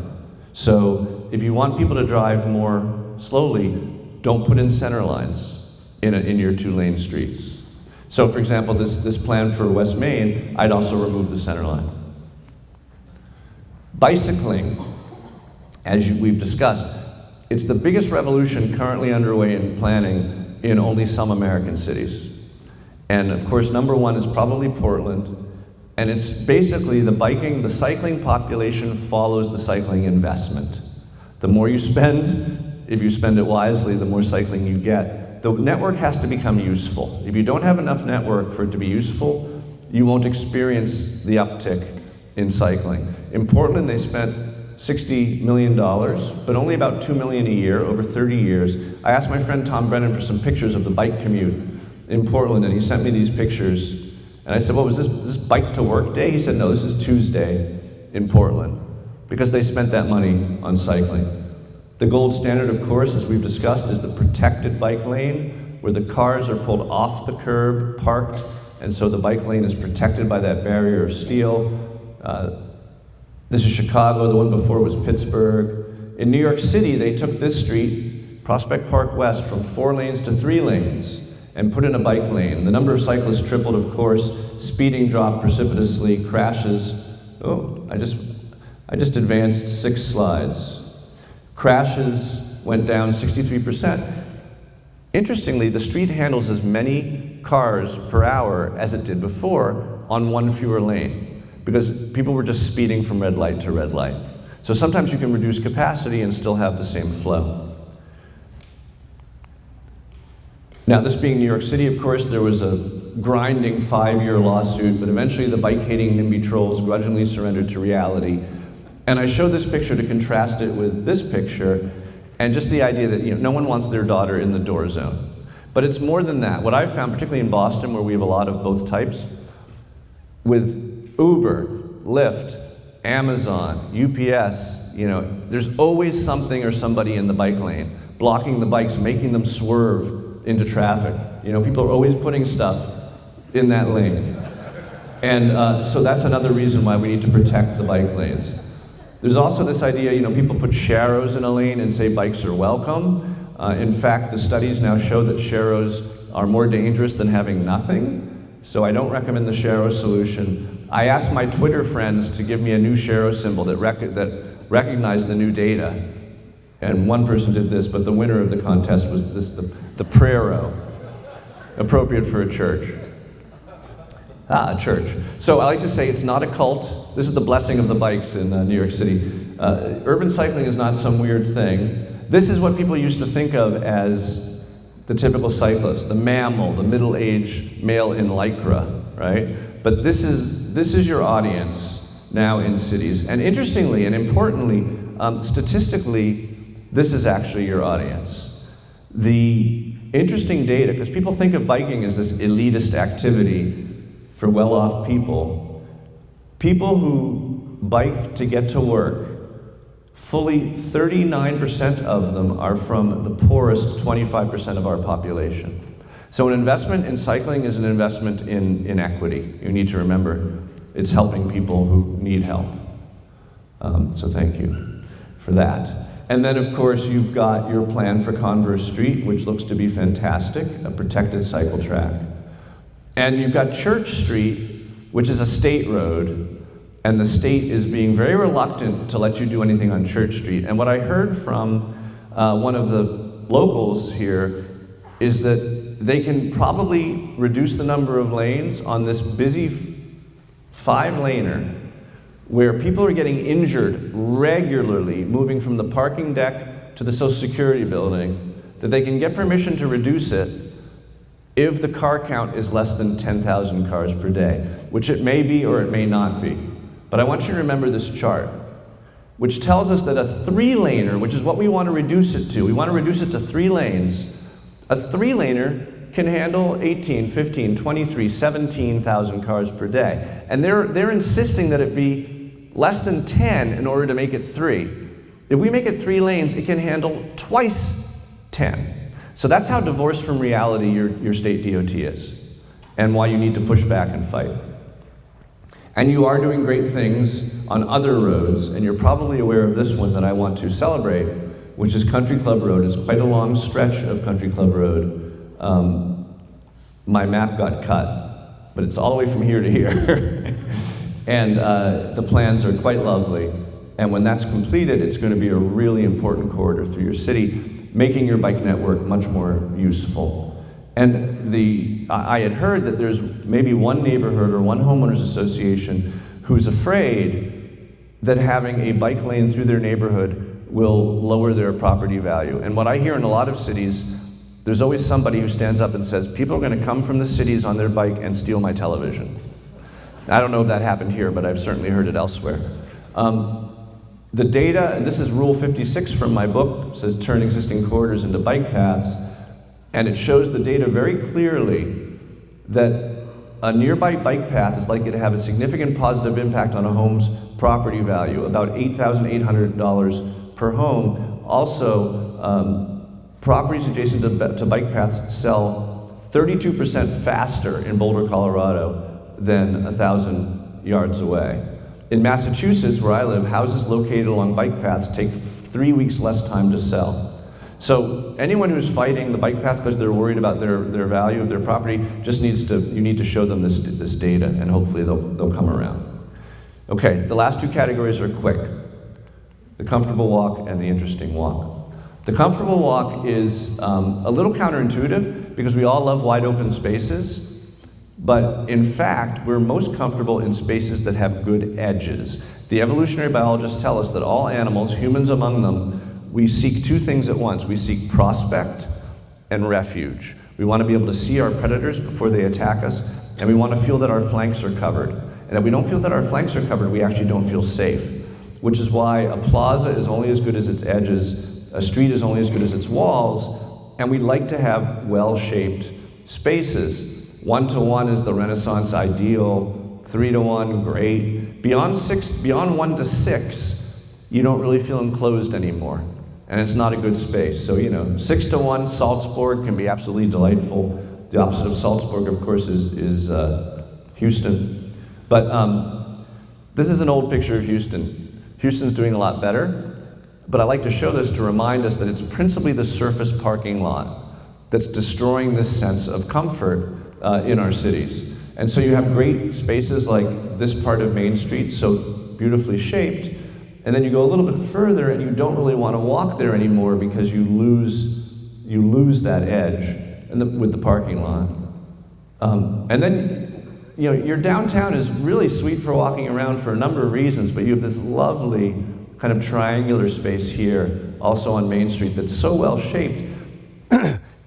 So if you want people to drive more slowly, don't put in center lines in your 2-lane streets. So for example, this plan for West Main, I'd also remove the center line. Bicycling, as we've discussed, it's the biggest revolution currently underway in planning in only some American cities. And of course, number one is probably Portland. And it's basically the cycling population follows the cycling investment. The more you spend, if you spend it wisely, the more cycling you get. The network has to become useful. If you don't have enough network for it to be useful, you won't experience the uptick in cycling. In Portland, they spent $60 million, but only about $2 million a year over 30 years. I asked my friend Tom Brennan for some pictures of the bike commute in Portland, and he sent me these pictures. And I said, what was this bike to work day? He said, no, this is Tuesday in Portland, because they spent that money on cycling. The gold standard, of course, as we've discussed, is the protected bike lane, where the cars are pulled off the curb, parked, and so the bike lane is protected by that barrier of steel. This is Chicago, the one before was Pittsburgh. In New York City, they took this street, Prospect Park West, from 4 lanes to 3 lanes and put in a bike lane. The number of cyclists tripled, of course, speeding dropped precipitously, crashes. Oh, I just advanced 6 slides. Crashes went down 63%. Interestingly, the street handles as many cars per hour as it did before on 1 fewer lane, because people were just speeding from red light to red light. So sometimes you can reduce capacity and still have the same flow. Now, this being New York City, of course, there was a grinding 5-year lawsuit, but eventually the bike-hating NIMBY trolls grudgingly surrendered to reality. And I show this picture to contrast it with this picture, and just the idea that no one wants their daughter in the door zone. But it's more than that. What I've found, particularly in Boston, where we have a lot of both types, with Uber, Lyft, Amazon, UPS, there's always something or somebody in the bike lane, blocking the bikes, making them swerve into traffic. People are always putting stuff in that lane. And so that's another reason why we need to protect the bike lanes. There's also this idea, people put sharrows in a lane and say bikes are welcome. In fact, the studies now show that sharrows are more dangerous than having nothing. So I don't recommend the sharrow solution. I asked my Twitter friends to give me a new sharrow symbol that recognized the new data. And one person did this, but the winner of the contest was the prayer-o, appropriate for a church. A church. So I like to say it's not a cult. This is the blessing of the bikes in New York City. Urban cycling is not some weird thing. This is what people used to think of as the typical cyclist, the mammal, the middle-aged male in Lycra, right? But this is your audience now in cities. And interestingly and importantly, statistically, this is actually your audience. The interesting data, because people think of biking as this elitist activity for well-off people who bike to get to work, fully 39% of them are from the poorest 25% of our population. So an investment in cycling is an investment in equity. You need to remember it's helping people who need help. So thank you for that. And then, of course, you've got your plan for Converse Street, which looks to be fantastic, a protected cycle track. And you've got Church Street, which is a state road, and the state is being very reluctant to let you do anything on Church Street. And what I heard from one of the locals here is that they can probably reduce the number of lanes on this busy 5-laner where people are getting injured regularly moving from the parking deck to the Social Security building, that they can get permission to reduce it if the car count is less than 10,000 cars per day, which it may be or it may not be. But I want you to remember this chart, which tells us that a 3-laner, which is what we want to reduce it to, we want to reduce it to 3 lanes, a 3-laner can handle 18, 15, 23, 17,000 cars per day. And they're insisting that it be less than 10 in order to make it 3. If we make it 3 lanes, it can handle twice 10. So that's how divorced from reality your state DOT is, and why you need to push back and fight. And you are doing great things on other roads, and you're probably aware of this one that I want to celebrate, which is Country Club Road. It's quite a long stretch of Country Club Road. My map got cut, but it's all the way from here to here. And the plans are quite lovely. And when that's completed, it's going to be a really important corridor through your city, making your bike network much more useful. And I had heard that there's maybe one neighborhood or one homeowners association who's afraid that having a bike lane through their neighborhood will lower their property value. And what I hear in a lot of cities, there's always somebody who stands up and says, people are going to come from the cities on their bike and steal my television. I don't know if that happened here, but I've certainly heard it elsewhere. The data, and this is Rule 56 from my book, says turn existing corridors into bike paths, and it shows the data very clearly that a nearby bike path is likely to have a significant positive impact on a home's property value, about $8,800 per home. Also, properties adjacent to bike paths sell 32% faster in Boulder, Colorado than 1,000 yards away. In Massachusetts, where I live, houses located along bike paths take 3 weeks less time to sell. So anyone who's fighting the bike path because they're worried about their value of their property just you need to show them this data, and hopefully they'll come around. Okay, the last two categories are quick: the comfortable walk and the interesting walk. The comfortable walk is a little counterintuitive because we all love wide open spaces. But in fact, we're most comfortable in spaces that have good edges. The evolutionary biologists tell us that all animals, humans among them, we seek two things at once. We seek prospect and refuge. We want to be able to see our predators before they attack us, and we want to feel that our flanks are covered. And if we don't feel that our flanks are covered, we actually don't feel safe, which is why a plaza is only as good as its edges, a street is only as good as its walls, and we like to have well-shaped spaces. 1-to-1 is the Renaissance ideal, 3-to-1, great. Beyond 1 to 6, you don't really feel enclosed anymore, and it's not a good space. So, 6-to-1, Salzburg can be absolutely delightful. The opposite of Salzburg, of course, is Houston. But this is an old picture of Houston. Houston's doing a lot better, but I like to show this to remind us that it's principally the surface parking lot that's destroying this sense of comfort in our cities. And so you have great spaces like this part of Main Street, so beautifully shaped, and then you go a little bit further and you don't really want to walk there anymore because you lose that edge with the parking lot. And then your downtown is really sweet for walking around for a number of reasons, but you have this lovely kind of triangular space here, also on Main Street, that's so well shaped.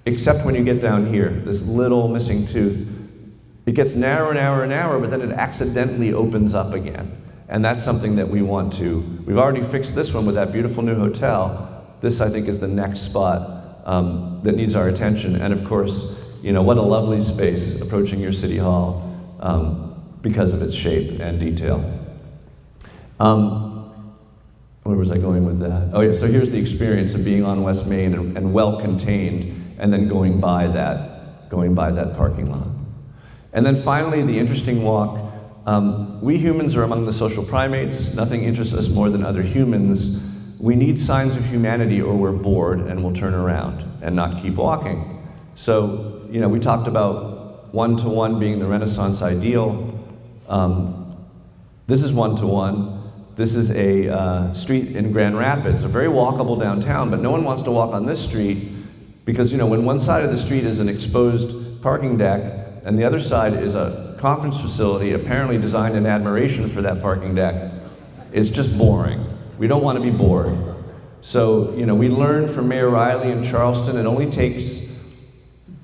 Except when you get down here, this little missing tooth. It gets narrower and narrower and narrower, but then it accidentally opens up again. And that's something that we want to. We've already fixed this one with that beautiful new hotel. This, I think, is the next spot that needs our attention. And of course, what a lovely space approaching your city hall because of its shape and detail. Where was I going with that? Oh yeah, so here's the experience of being on West Main and well-contained, and then going by that parking lot. And then finally, the interesting walk. We humans are among the social primates. Nothing interests us more than other humans. We need signs of humanity or we're bored and we'll turn around and not keep walking. So, we talked about 1-to-1 being the Renaissance ideal. This is 1-to-1. This is a street in Grand Rapids, a very walkable downtown, but no one wants to walk on this street because, when one side of the street is an exposed parking deck and the other side is a conference facility apparently designed in admiration for that parking deck, it's just boring. We don't want to be bored. So, we learned from Mayor Riley in Charleston it only takes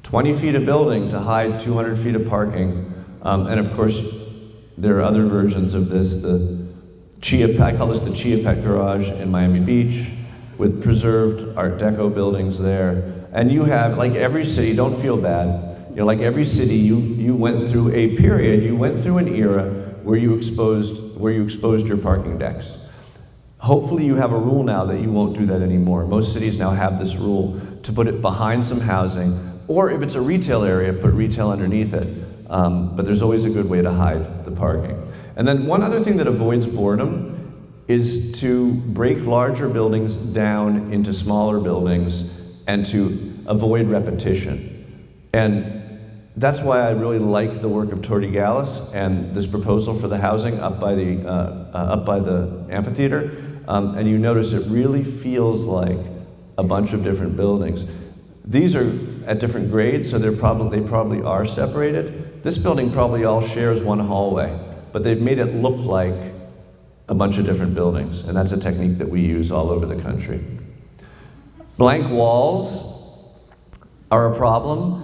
20 feet of building to hide 200 feet of parking. And of course, there are other versions of this. I call this the Chia Pet Garage in Miami Beach with preserved Art Deco buildings there. And you have, like every city, don't feel bad, like every city, you went through a period, you went through an era where you exposed your parking decks. Hopefully you have a rule now that you won't do that anymore. Most cities now have this rule to put it behind some housing, or if it's a retail area, put retail underneath it. But there's always a good way to hide the parking. And then one other thing that avoids boredom is to break larger buildings down into smaller buildings and to avoid repetition. And that's why I really like the work of Torti Gallis and this proposal for the housing up by the amphitheater. And you notice it really feels like a bunch of different buildings. These are at different grades, so they probably are separated. This building probably all shares one hallway, but they've made it look like a bunch of different buildings, and that's a technique that we use all over the country. Blank walls are a problem.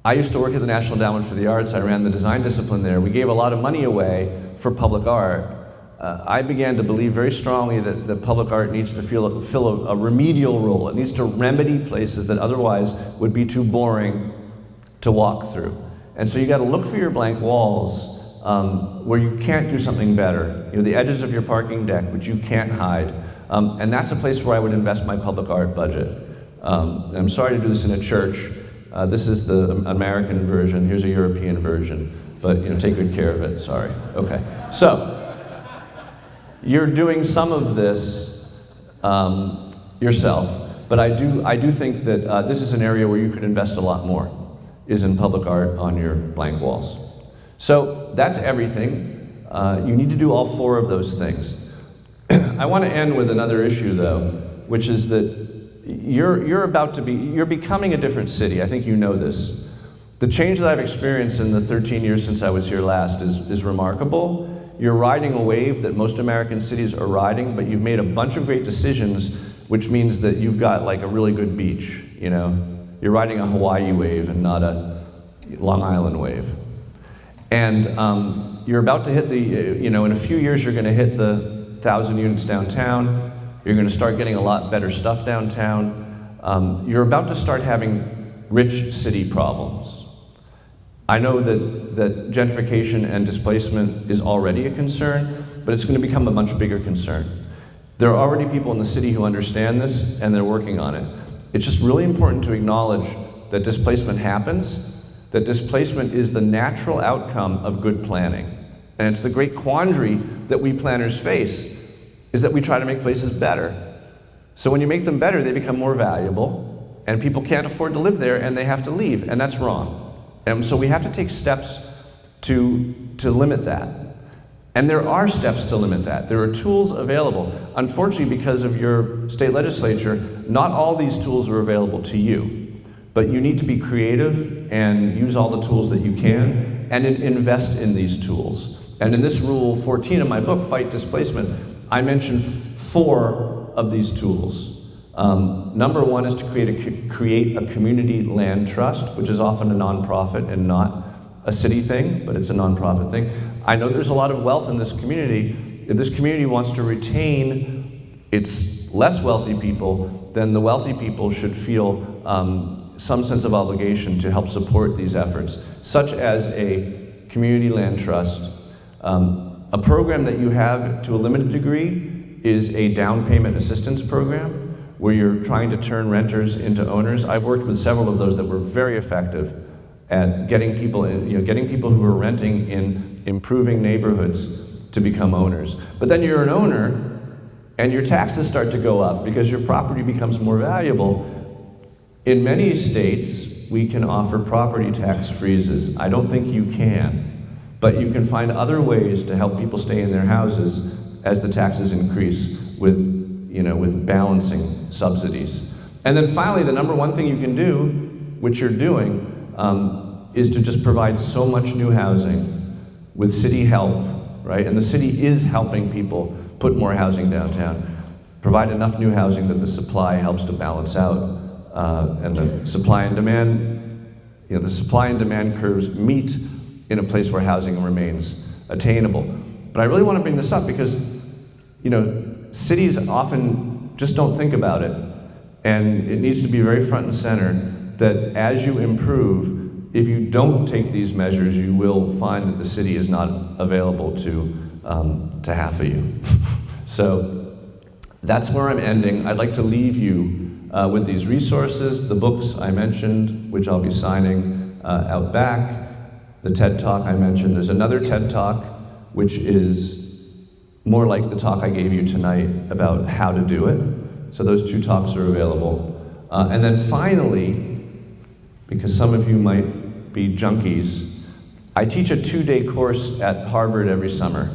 I used to work at the National Endowment for the Arts. I ran the design discipline there. We gave a lot of money away for public art. I began to believe very strongly that public art needs to fill a remedial role. It needs to remedy places that otherwise would be too boring to walk through. And so you got to look for your blank walls where you can't do something better. The edges of your parking deck, which you can't hide. And that's a place where I would invest my public art budget. I'm sorry to do this in a church. This is the American version. Here's a European version. But take good care of it. Sorry. Okay. So you're doing some of this yourself, but I do think that this is an area where you could invest a lot more, is in public art on your blank walls. So that's everything. You need to do all four of those things. I want to end with another issue, though, which is that you're becoming a different city. I think you know this. The change that I've experienced in the 13 years since I was here last is remarkable. You're riding a wave that most American cities are riding, but you've made a bunch of great decisions, which means that you've got like a really good beach, You're riding a Hawaii wave and not a Long Island wave. And you're about to hit in a few years you're gonna hit the 1,000 units downtown. You're gonna start getting a lot better stuff downtown. You're about to start having rich city problems. I know that gentrification and displacement is already a concern, but it's going to become a much bigger concern. There are already people in the city who understand this, and they're working on it. It's just really important to acknowledge that displacement happens, that displacement is the natural outcome of good planning. And it's the great quandary that we planners face, is that we try to make places better. So when you make them better, they become more valuable, and people can't afford to live there, and they have to leave, and that's wrong. And so we have to take steps to limit that. And there are steps to limit that. There are tools available. Unfortunately, because of your state legislature, not all these tools are available to you. But you need to be creative and use all the tools that you can and invest in these tools. And in this Rule 14 of my book, Fight Displacement, I mentioned 4 of these tools. Number 1 is to create a community land trust, which is often a nonprofit and not a city thing, but it's a nonprofit thing. I know there's a lot of wealth in this community. If this community wants to retain its less wealthy people, then the wealthy people should feel some sense of obligation to help support these efforts, such as a community land trust. A program that you have to a limited degree is a down payment assistance program, where you're trying to turn renters into owners. I've worked with several of those that were very effective at getting people who are renting in improving neighborhoods to become owners. But then you're an owner, and your taxes start to go up because your property becomes more valuable. In many states, we can offer property tax freezes. I don't think you can, but you can find other ways to help people stay in their houses as the taxes increase with balancing subsidies. And then finally, the number 1 thing you can do, which you're doing, is to just provide so much new housing with city help, right? And the city is helping people put more housing downtown. Provide enough new housing that the supply helps to balance out, and the supply and demand curves meet in a place where housing remains attainable. But I really want to bring this up because, cities often just don't think about it, and it needs to be very front and center that as you improve, if you don't take these measures, you will find that the city is not available to half of you. So that's where I'm ending. I'd like to leave you with these resources, the books I mentioned, which I'll be signing out back, the TED Talk I mentioned. There's another TED Talk which is more like the talk I gave you tonight about how to do it. So those 2 talks are available. And then finally, because some of you might be junkies, I teach a 2-day course at Harvard every summer.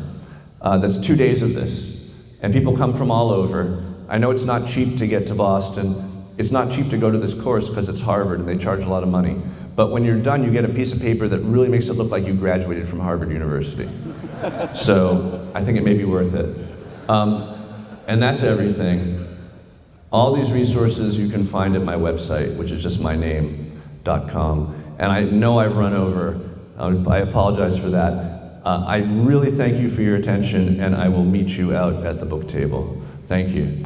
That's 2 days of this. And people come from all over. I know it's not cheap to get to Boston. It's not cheap to go to this course because it's Harvard and they charge a lot of money. But when you're done, you get a piece of paper that really makes it look like you graduated from Harvard University. So I think it may be worth it. And that's everything. All these resources you can find at my website, which is just my name.com. And I know I've run over. I apologize for that. I really thank you for your attention, and I will meet you out at the book table. Thank you.